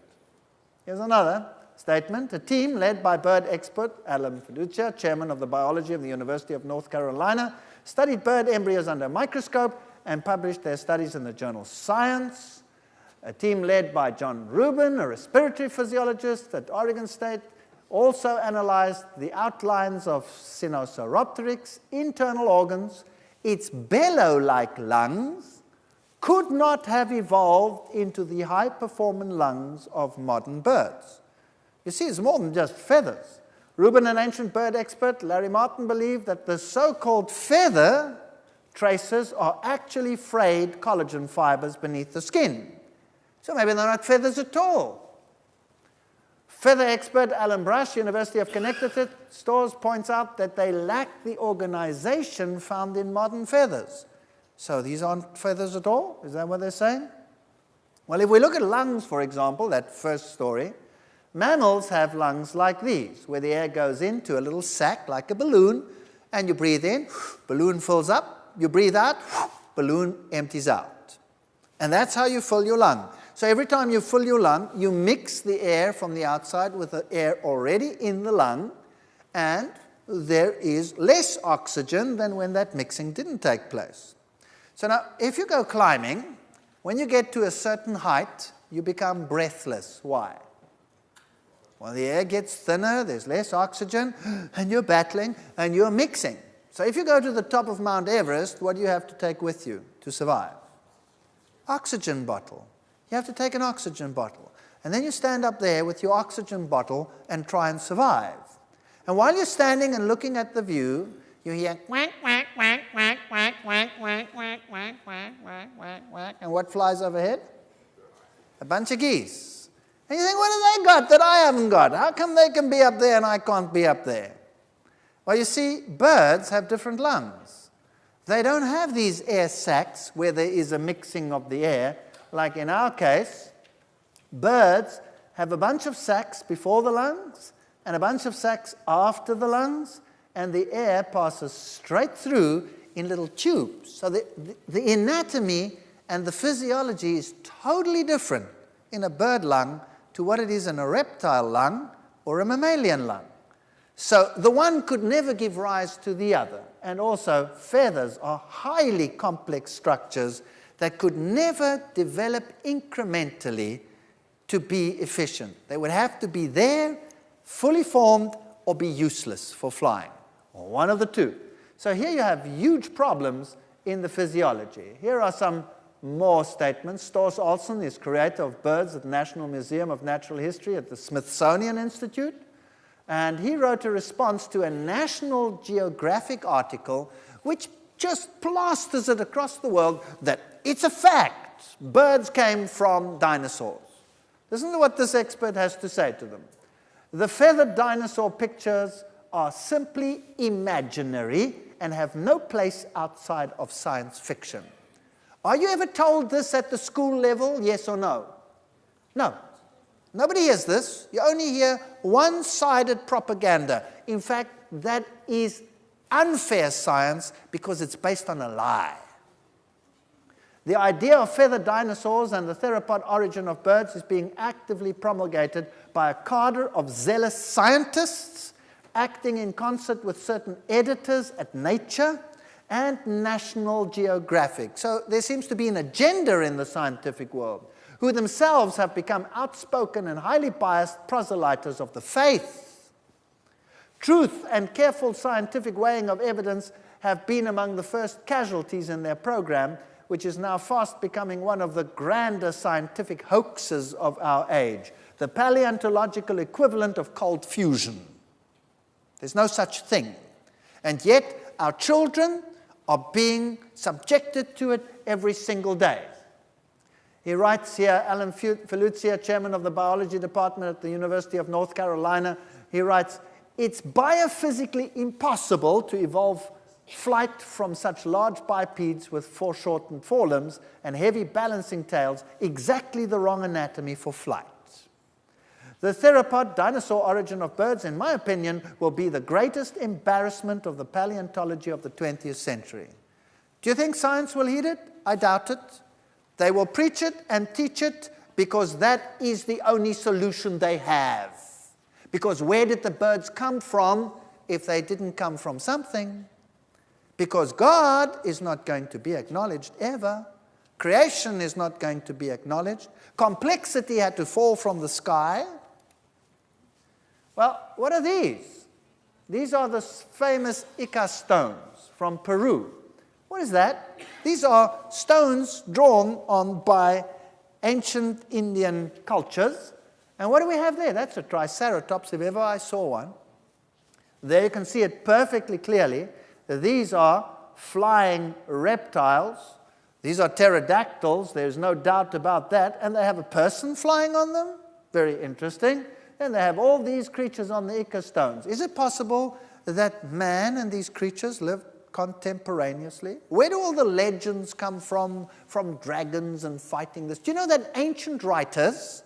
Here's another statement. A team led by bird expert Alan Fiducia, chairman of the biology of the University of North Carolina, studied bird embryos under a microscope and published their studies in the journal Science. A team led by John Rubin, a respiratory physiologist at Oregon State, also analyzed the outlines of Sinosauropteryx' internal organs. Its bellow-like lungs could not have evolved into the high-performing lungs of modern birds. You see, it's more than just feathers. Rubin, an ancient bird expert, Larry Martin, believed that the so-called feather traces are actually frayed collagen fibers beneath the skin. So maybe they're not feathers at all. Feather expert Alan Brush, University of Connecticut, points out that they lack the organization found in modern feathers. So these aren't feathers at all? Is that what they're saying? Well, if we look at lungs, for example, that first story, mammals have lungs like these, where the air goes into a little sac like a balloon, and you breathe in, balloon fills up, you breathe out, balloon empties out. And that's how you fill your lung. So every time you fill your lung, you mix the air from the outside with the air already in the lung, and there is less oxygen than when that mixing didn't take place. So now, if you go climbing, when you get to a certain height, you become breathless. Why? Well, the air gets thinner, there's less oxygen, and you're battling, and you're mixing. So if you go to the top of Mount Everest, what do you have to take with you to survive? Oxygen bottle. You have to take an oxygen bottle. And then you stand up there with your oxygen bottle and try and survive. And while you're standing and looking at the view, you hear quack, quack, quack, quack, quack, quack, quack, quack, quack, quack, quack, quack, quack. And what flies overhead? A bunch of geese. And you think, what have they got that I haven't got? How come they can be up there and I can't be up there? Well, you see, birds have different lungs. They don't have these air sacs where there is a mixing of the air. Like in our case, birds have a bunch of sacs before the lungs and a bunch of sacs after the lungs, and the air passes straight through in little tubes. So the anatomy and the physiology is totally different in a bird lung to what it is in a reptile lung or a mammalian lung. So the one could never give rise to the other. And also, feathers are highly complex structures that could never develop incrementally to be efficient. They would have to be there, fully formed, or be useless for flying, or one of the two. So here you have huge problems in the physiology. Here are some more statements. Stors Olsen is creator of birds at the National Museum of Natural History at the Smithsonian Institute. And he wrote a response to a National Geographic article which just plasters it across the world that it's a fact. Birds came from dinosaurs. Listen to what this expert has to say to them. The feathered dinosaur pictures are simply imaginary and have no place outside of science fiction. Are you ever told this at the school level, yes or no? No. Nobody hears this. You only hear one-sided propaganda. In fact, that is unfair science because it's based on a lie. The idea of feathered dinosaurs and the theropod origin of birds is being actively promulgated by a cadre of zealous scientists acting in concert with certain editors at Nature and National Geographic. So there seems to be an agenda in the scientific world, who themselves have become outspoken and highly biased proselyters of the faith. Truth and careful scientific weighing of evidence have been among the first casualties in their program, which is now fast becoming one of the grander scientific hoaxes of our age, the paleontological equivalent of cold fusion. There's no such thing. And yet, our children are being subjected to it every single day. He writes here, Alan Feluzia, chairman of the biology department at the University of North Carolina, he writes, "It's biophysically impossible to evolve flight from such large bipeds with foreshortened forelimbs and heavy balancing tails, exactly the wrong anatomy for flight. The theropod dinosaur origin of birds, in my opinion, will be the greatest embarrassment of the paleontology of the 20th century." Do you think science will heed it? I doubt it. They will preach it and teach it because that is the only solution they have. Because where did the birds come from if they didn't come from something? Because God is not going to be acknowledged ever. Creation is not going to be acknowledged. Complexity had to fall from the sky. Well, what are these? These are the famous Ica stones from Peru. What is that? These are stones drawn on by ancient Indian cultures. And what do we have there? That's a Triceratops, if ever I saw one. There you can see it perfectly clearly. These are flying reptiles. These are pterodactyls. There's no doubt about that. And they have a person flying on them. Very interesting. And they have all these creatures on the Ica stones. Is it possible that man and these creatures lived contemporaneously? Where do all the legends come from dragons and fighting this? Do you know that ancient writers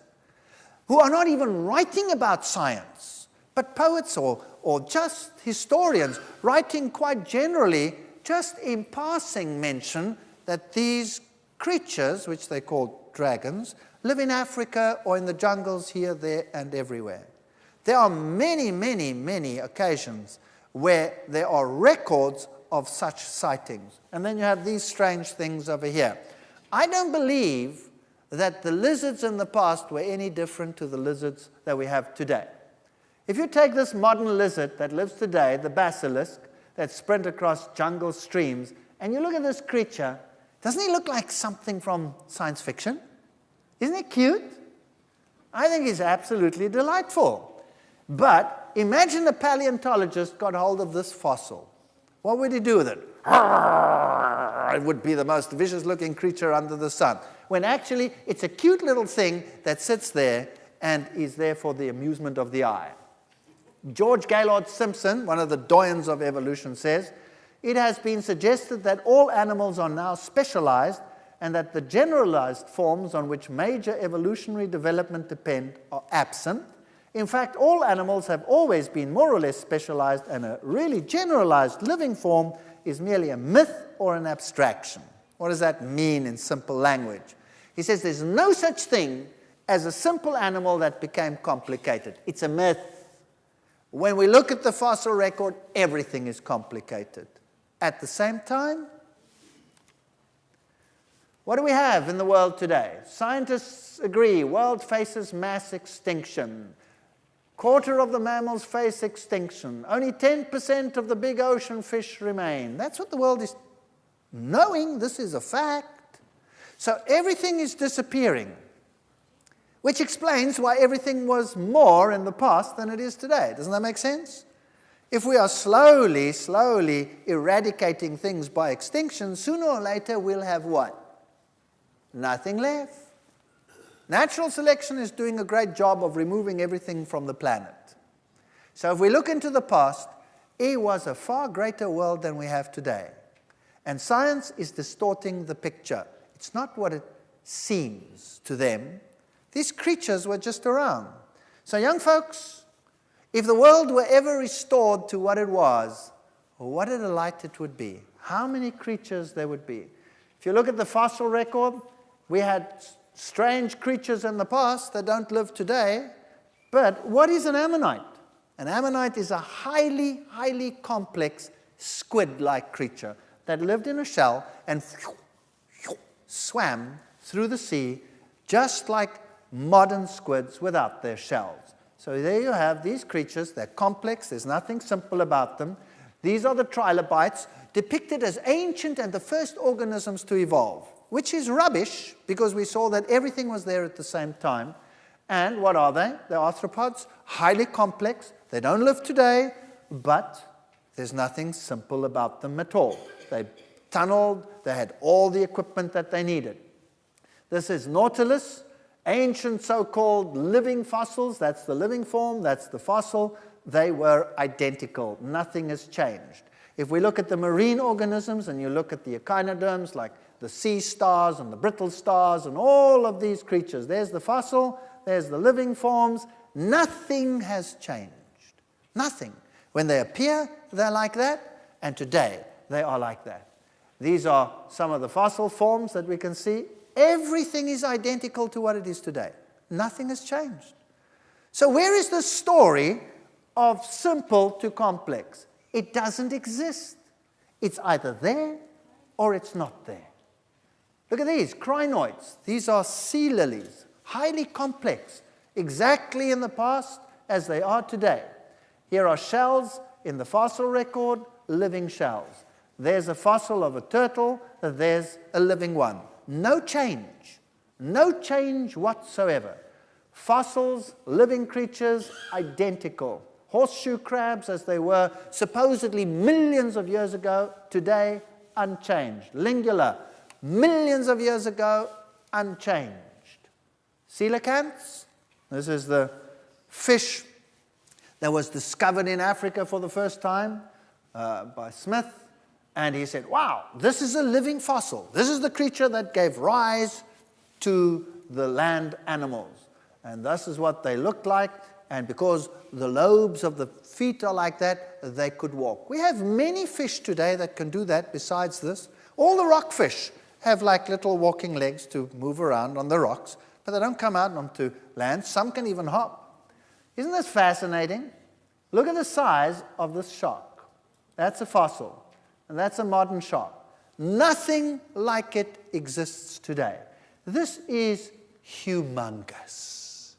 who are not even writing about science, but poets or just historians writing quite generally, just in passing mention that these creatures, which they call dragons, live in Africa or in the jungles here, there, and everywhere. There are many, many, many occasions where there are records of such sightings. And then you have these strange things over here. I don't believe that the lizards in the past were any different to the lizards that we have today. If you take this modern lizard that lives today, the basilisk, that sprint across jungle streams, and you look at this creature, doesn't he look like something from science fiction? Isn't he cute? I think he's absolutely delightful. But imagine a paleontologist got hold of this fossil. What would he do with it? It would be the most vicious-looking creature under the sun. When actually, it's a cute little thing that sits there and is there for the amusement of the eye. George Gaylord Simpson, one of the doyens of evolution, says, "It has been suggested that all animals are now specialized and that the generalized forms on which major evolutionary development depend are absent. In fact, all animals have always been more or less specialized, and a really generalized living form is merely a myth or an abstraction." What does that mean in simple language? He says there's no such thing as a simple animal that became complicated. It's a myth. When we look at the fossil record, everything is complicated. At the same time, what do we have in the world today? Scientists agree, world faces mass extinction. Quarter of the mammals face extinction. Only 10% of the big ocean fish remain. That's what the world is knowing. This is a fact. So everything is disappearing, which explains why everything was more in the past than it is today. Doesn't that make sense? If we are slowly eradicating things by extinction, sooner or later we'll have what? Nothing left. Natural selection is doing a great job of removing everything from the planet. So if we look into the past, it was a far greater world than we have today. And science is distorting the picture. It's not what it seems to them. These creatures were just around. So young folks, if the world were ever restored to what it was, what a delight it would be. How many creatures there would be. If you look at the fossil record, we had strange creatures in the past that don't live today. But what is an ammonite? An ammonite is a highly, highly complex squid-like creature. that lived in a shell and swam through the sea just like modern squids without their shells. So there you have these creatures. They're complex. There's nothing simple about them. These are the trilobites, depicted as ancient and the first organisms to evolve, which is rubbish because we saw that everything was there at the same time. And what are they? They're arthropods, highly complex. They don't live today, but there's nothing simple about them at all. They tunneled. They had all the equipment that they needed. This is Nautilus, ancient so-called living fossils. That's the living form. That's the fossil. They were identical. Nothing has changed. If we look at the marine organisms and you look at the echinoderms like the sea stars and the brittle stars and all of these creatures, there's the fossil, there's the living forms. Nothing has changed. Nothing. When they appear, they're like that, and today they are like that. These are some of the fossil forms that we can see. Everything is identical to what it is today. Nothing has changed. So where is the story of simple to complex? It doesn't exist. It's either there or it's not there. Look at these, crinoids. These are sea lilies, highly complex, exactly in the past as they are today. Here are shells in the fossil record, living shells. There's a fossil of a turtle, there's a living one. No change whatsoever. Fossils, living creatures, identical. Horseshoe crabs as they were supposedly millions of years ago, today unchanged. Lingula, millions of years ago, unchanged. Coelacanths, this is the fish that was discovered in Africa for the first time by Smith. And he said, wow, this is a living fossil. This is the creature that gave rise to the land animals. And this is what they looked like. And because the lobes of the feet are like that, they could walk. We have many fish today that can do that besides this. All the rockfish have like little walking legs to move around on the rocks, but they don't come out onto land. Some can even hop. Isn't this fascinating? Look at the size of this shark. That's a fossil. And that's a modern shark. Nothing like it exists today. This is humongous.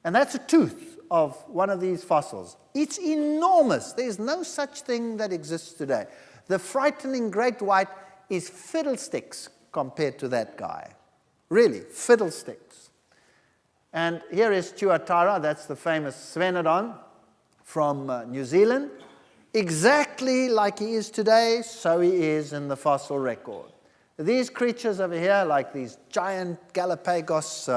And that's a tooth of one of these fossils. It's enormous. There's no such thing that exists today. The frightening great white is fiddlesticks compared to that guy. Really, fiddlesticks. And here is Tuatara. That's the famous Sphenodon from New Zealand. Exactly like he is today, so he is in the fossil record. These creatures over here, like these giant Galapagos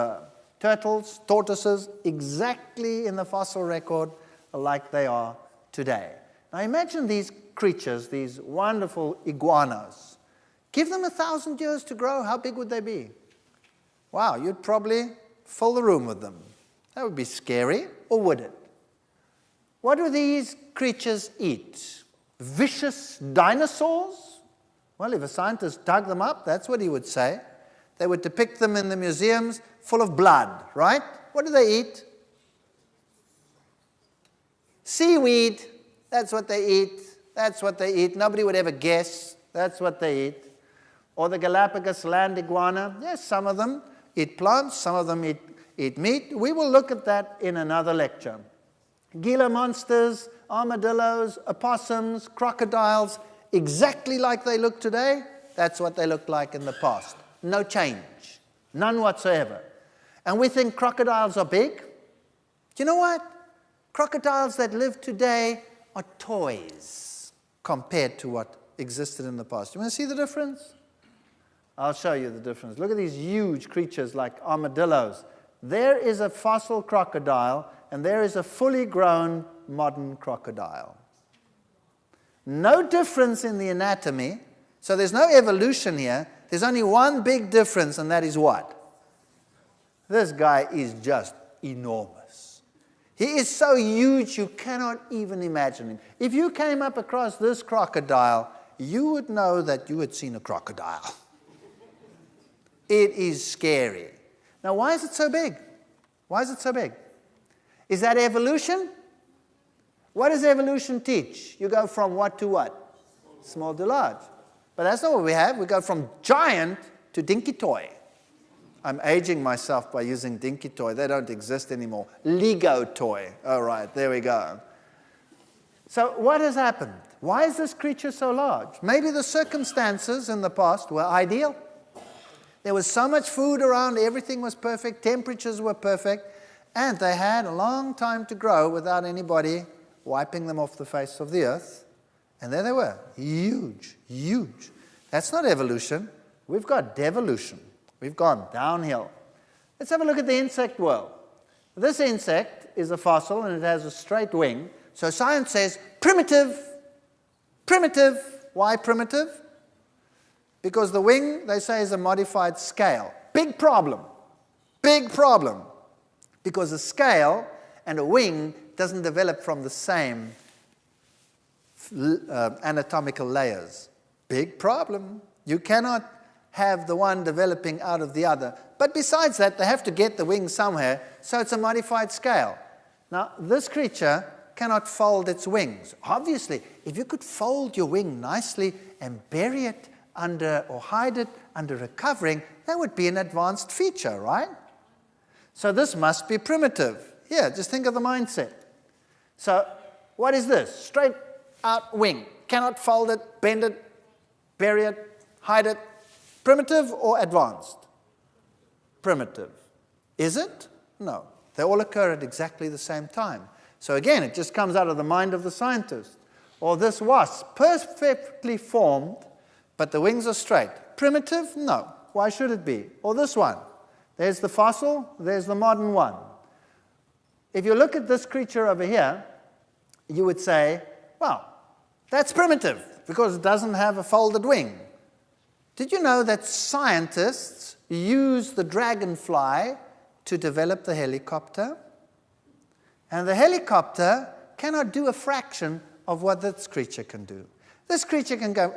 turtles, tortoises, exactly in the fossil record like they are today. Now imagine these creatures, these wonderful iguanas. Give them 1,000 years to grow, how big would they be? Wow, you'd probably fill the room with them. That would be scary, or would it? What do these creatures eat? Vicious dinosaurs? Well, if a scientist dug them up, that's what he would say. They would depict them in the museums full of blood, right? What do they eat? Seaweed. That's what they eat. That's what they eat. Nobody would ever guess. That's what they eat. Or the Galapagos land iguana. Yes, some of them eat plants. Some of them eat meat. We will look at that in another lecture. Gila monsters, armadillos, opossums, crocodiles, exactly like they look today, that's what they looked like in the past. No change, none whatsoever. And we think crocodiles are big. Do you know what? Crocodiles that live today are toys compared to what existed in the past. You want to see the difference? I'll show you the difference. Look at these huge creatures like armadillos. There is a fossil crocodile, and there is a fully grown modern crocodile. No difference in the anatomy, so there's no evolution here. There's only one big difference, and that is what? This guy is just enormous. He is so huge you cannot even imagine him. If you came up across this crocodile, you would know that you had seen a crocodile. It is scary. Now, why is it so big? Why is it so big? Is that evolution? What does evolution teach? You go from what to what? Small to large. But that's not what we have. We go from giant to dinky toy. I'm aging myself by using dinky toy. They don't exist anymore. Lego toy. All right, there we go. So what has happened? Why is this creature so large? Maybe the circumstances in the past were ideal. There was so much food around, everything was perfect, temperatures were perfect, and they had a long time to grow without anybody wiping them off the face of the earth. And there they were, huge, huge. That's not evolution. We've got devolution. We've gone downhill. Let's have a look at the insect world. This insect is a fossil, and it has a straight wing. So science says, primitive, primitive. Why primitive? Because the wing, they say, is a modified scale. Big problem. Big problem. Because a scale and a wing doesn't develop from the same anatomical layers. Big problem. You cannot have the one developing out of the other. But besides that, they have to get the wing somewhere, so it's a modified scale. Now, this creature cannot fold its wings. Obviously, if you could fold your wing nicely and bury it under, or hide it under a covering, that would be an advanced feature, right? So this must be primitive. Here, just think of the mindset. So what is this? Straight out wing. Cannot fold it, bend it, bury it, hide it. Primitive or advanced? Primitive. Is it? No. They all occur at exactly the same time. So again, it just comes out of the mind of the scientist. Or this wasp, perfectly formed, but the wings are straight. Primitive? No. Why should it be? Or this one. There's the fossil, there's the modern one. If you look at this creature over here, you would say, well, that's primitive because it doesn't have a folded wing. Did you know that scientists use the dragonfly to develop the helicopter? And the helicopter cannot do a fraction of what this creature can do. This creature can go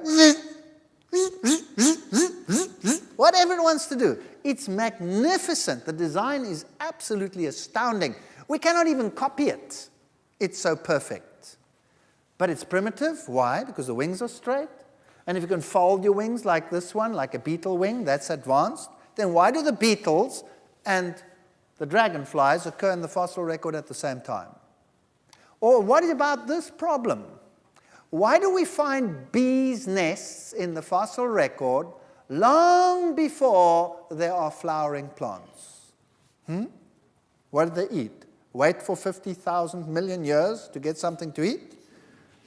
whatever it wants to do. It's magnificent. The design is absolutely astounding. We cannot even copy it. It's so perfect. But it's primitive. Why? Because the wings are straight. And if you can fold your wings like this one, like a beetle wing, that's advanced. Then why do the beetles and the dragonflies occur in the fossil record at the same time? Or what about this problem? Why do we find bees' nests in the fossil record long before there are flowering plants? What do they eat? Wait for 50,000 million years to get something to eat?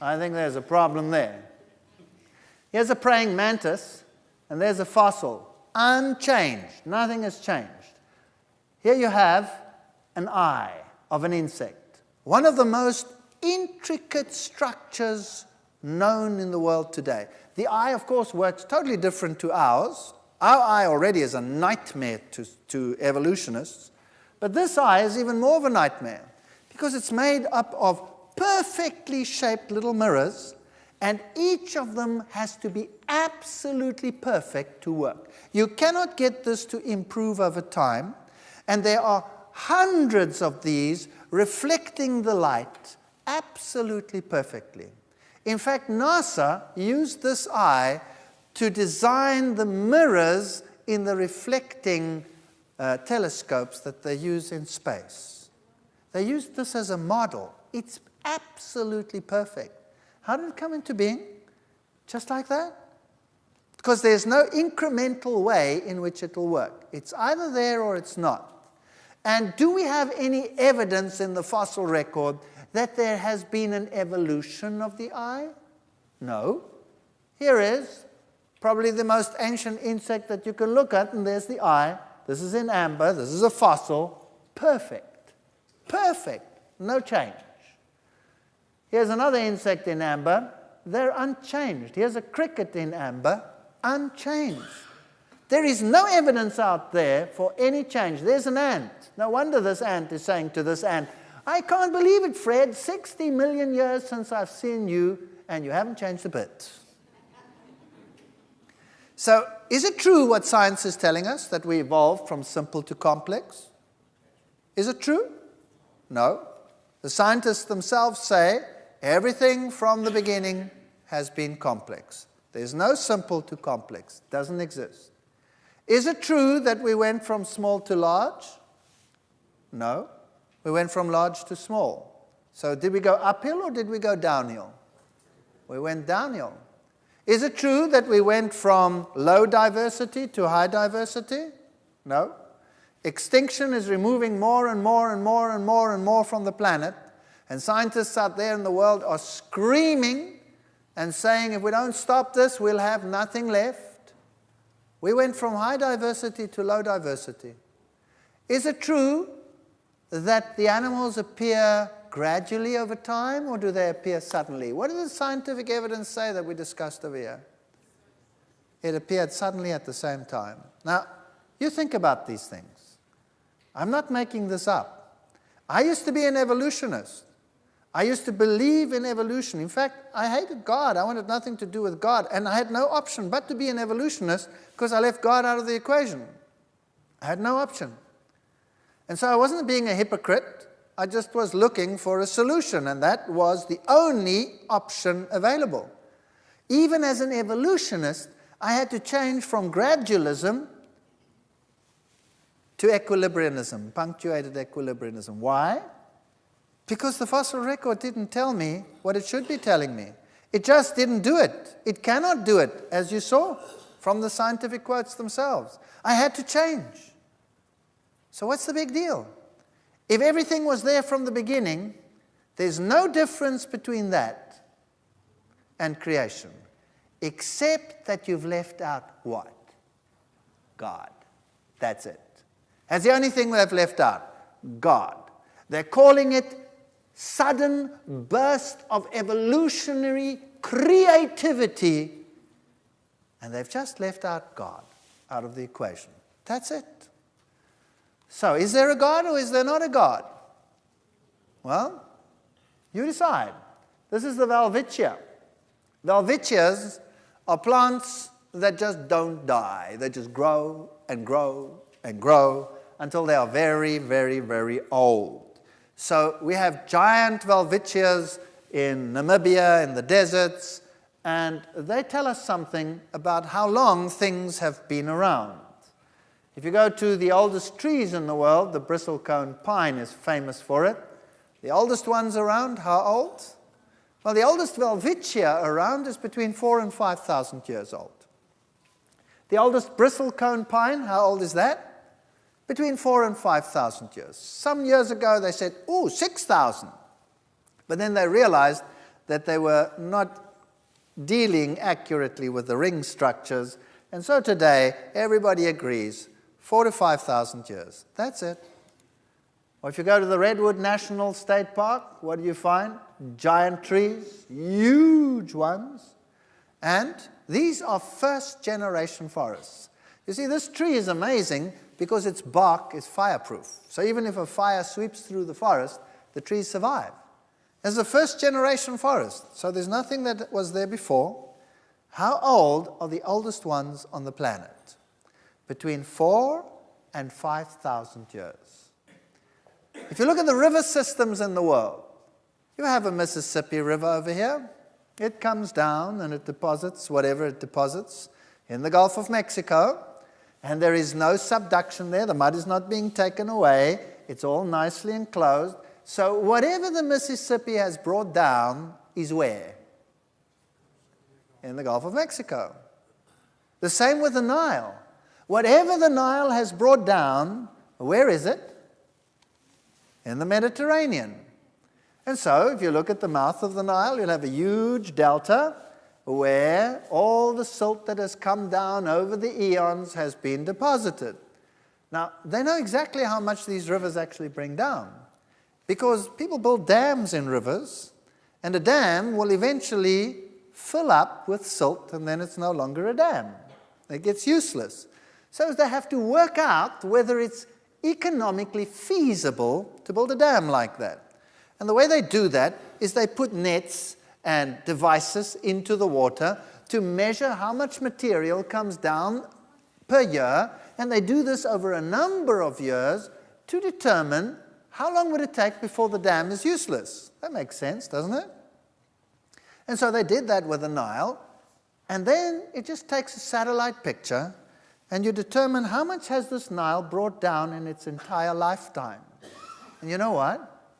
I think there's a problem there. Here's a praying mantis, and there's a fossil. Unchanged. Nothing has changed. Here you have an eye of an insect. One of the most intricate structures known in the world today. The eye, of course, works totally different to ours. Our eye already is a nightmare to evolutionists. But this eye is even more of a nightmare because it's made up of perfectly shaped little mirrors, and each of them has to be absolutely perfect to work. You cannot get this to improve over time, and there are hundreds of these reflecting the light absolutely perfectly. In fact, NASA used this eye to design the mirrors in the reflecting telescopes that they use in space. They used this as a model. It's absolutely perfect. How did it come into being? Just like that? Because there's no incremental way in which it will work. It's either there or it's not. And do we have any evidence in the fossil record that there has been an evolution of the eye? No. Here is probably the most ancient insect that you can look at, and there's the eye. This is in amber. This is a fossil. Perfect. Perfect. No change. Here's another insect in amber. They're unchanged. Here's a cricket in amber. Unchanged. There is no evidence out there for any change. There's an ant. No wonder this ant is saying to this ant, I can't believe it, Fred. 60 million years since I've seen you, and you haven't changed a bit. So, is it true what science is telling us, that we evolved from simple to complex? Is it true? No. The scientists themselves say everything from the beginning has been complex. There's no simple to complex. Doesn't exist. Is it true that we went from small to large? No. We went from large to small. So did we go uphill or did we go downhill? We went downhill. Is it true that we went from low diversity to high diversity? No. Extinction is removing more and more and more and more and more from the planet. And scientists out there in the world are screaming and saying, if we don't stop this, we'll have nothing left. We went from high diversity to low diversity. Is it true that the animals appear gradually over time, or do they appear suddenly? What does the scientific evidence say that we discussed over here? It appeared suddenly at the same time. Now, you think about these things. I'm not making this up. I used to be an evolutionist. I used to believe in evolution. In fact, I hated God. I wanted nothing to do with God. And I had no option but to be an evolutionist because I left God out of the equation. I had no option. And so I wasn't being a hypocrite. I just was looking for a solution, and that was the only option available. Even as an evolutionist, I had to change from gradualism to equilibrianism, punctuated equilibrianism. Why? Because the fossil record didn't tell me what it should be telling me. It just didn't do it. It cannot do it, as you saw from the scientific quotes themselves. I had to change. So what's the big deal? If everything was there from the beginning, there's no difference between that and creation, except that you've left out what? God. That's it. That's the only thing they've left out. God. They're calling it sudden burst of evolutionary creativity, and they've just left out God out of the equation. That's it. So, is there a God or is there not a God? Well, you decide. This is the Welwitschia. Welwitschias are plants that just don't die. They just grow and grow and grow until they are very, very, very old. So we have giant Welwitschias in Namibia, in the deserts, and they tell us something about how long things have been around. If you go to the oldest trees in the world, the bristlecone pine is famous for it. The oldest ones around, how old? Well, the oldest Welwitschia around is between 4,000 and 5,000 years old. The oldest bristlecone pine, how old is that? Between 4,000 and 5,000 years. Some years ago they said, ooh, 6,000. But then they realized that they were not dealing accurately with the ring structures. And so today, everybody agrees, 4,000 to 5,000 years. That's it. Or if you go to the Redwood National State Park, what do you find? Giant trees, huge ones. And these are first-generation forests. You see, this tree is amazing because its bark is fireproof. So even if a fire sweeps through the forest, the trees survive. It's a first-generation forest, so there's nothing that was there before. How old are the oldest ones on the planet? Between 4,000 and 5,000 years. If you look at the river systems in the world, you have a Mississippi River over here. It comes down and it deposits whatever it deposits in the Gulf of Mexico, and there is no subduction there. The mud is not being taken away. It's all nicely enclosed. So whatever the Mississippi has brought down is where? In the Gulf of Mexico. The same with the Nile. Whatever the Nile has brought down, where is it? In the Mediterranean. And so, if you look at the mouth of the Nile, you'll have a huge delta where all the silt that has come down over the eons has been deposited. Now, they know exactly how much these rivers actually bring down, because people build dams in rivers, and a dam will eventually fill up with silt, and then it's no longer a dam. It gets useless. So they have to work out whether it's economically feasible to build a dam like that. And the way they do that is they put nets and devices into the water to measure how much material comes down per year, and they do this over a number of years to determine how long would it take before the dam is useless. That makes sense, doesn't it? And so they did that with the Nile, And then it just takes a satellite picture, and you determine how much has this Nile brought down in its entire lifetime. And you know what?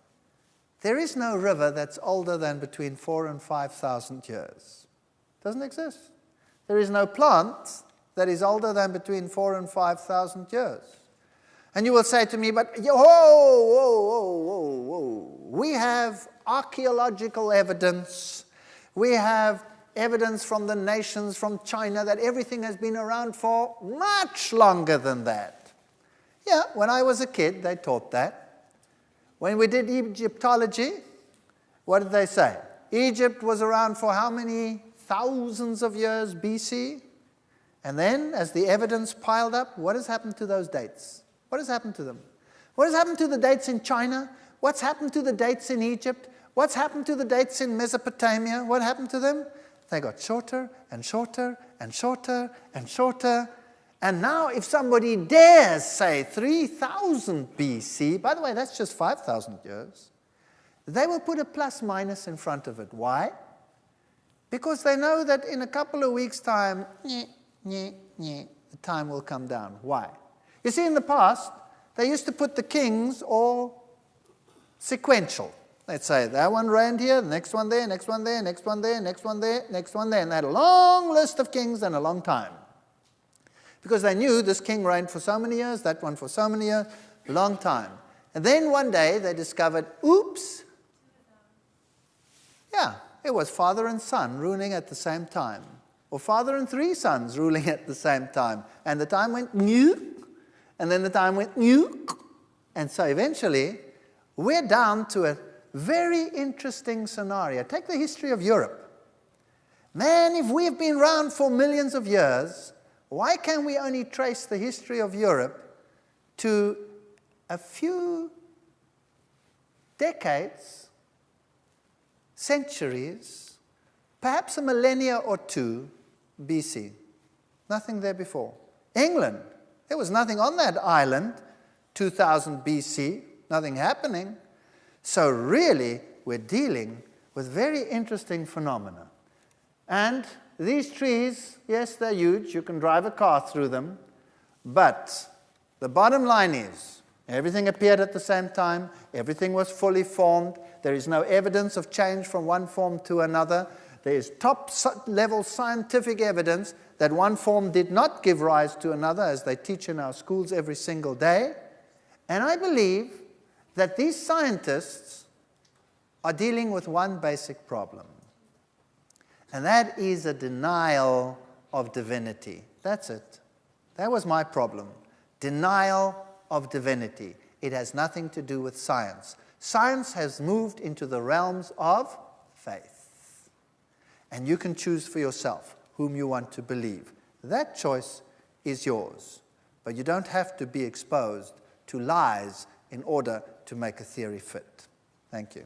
There is no river that's older than between 4,000 and 5,000 years. Doesn't exist. There is no plant that is older than between 4,000 and 5,000 years. And you will say to me, but whoa. We have archeological evidence. We have evidence from the nations, from China, that everything has been around for much longer than that. Yeah, when I was a kid, they taught that. When we did Egyptology, what did they say? Egypt was around for how many thousands of years BC? And then, as the evidence piled up, what has happened to those dates? What has happened to them? What has happened to the dates in China? What's happened to the dates in Egypt? What's happened to the dates in Mesopotamia? What happened to them? They got shorter and shorter and shorter and shorter. And now if somebody dares say 3000 BC, by the way, that's just 5,000 years, they will put a plus minus in front of it. Why? Because they know that in a couple of weeks' time, the time will come down. Why? You see, in the past, they used to put the kings all sequential. They'd say, that one reigned here, the next one there, next one there, next one there, next one there, next one there. And they had a long list of kings and a long time. Because they knew this king reigned for so many years, that one for so many years, a long time. And then one day they discovered, oops, yeah, it was father and son ruling at the same time. Or father and 3 sons ruling at the same time. And the time went new, and then the time went new. And so eventually, we're down to a very interesting scenario. Take the history of Europe. Man, if we've been around for millions of years, why can we only trace the history of Europe to a few decades, centuries, perhaps a millennia or 2 BC? Nothing there before. England, there was nothing on that island 2000 BC, nothing happening. So really, we're dealing with very interesting phenomena. And these trees, yes, they're huge. You can drive a car through them. But the bottom line is, everything appeared at the same time. Everything was fully formed. There is no evidence of change from one form to another. There is top-level scientific evidence that one form did not give rise to another, as they teach in our schools every single day. And I believe that these scientists are dealing with one basic problem. And that is a denial of divinity. That's it. That was my problem. Denial of divinity. It has nothing to do with science. Science has moved into the realms of faith. And you can choose for yourself whom you want to believe. That choice is yours. But you don't have to be exposed to lies in order to make a theory fit. Thank you.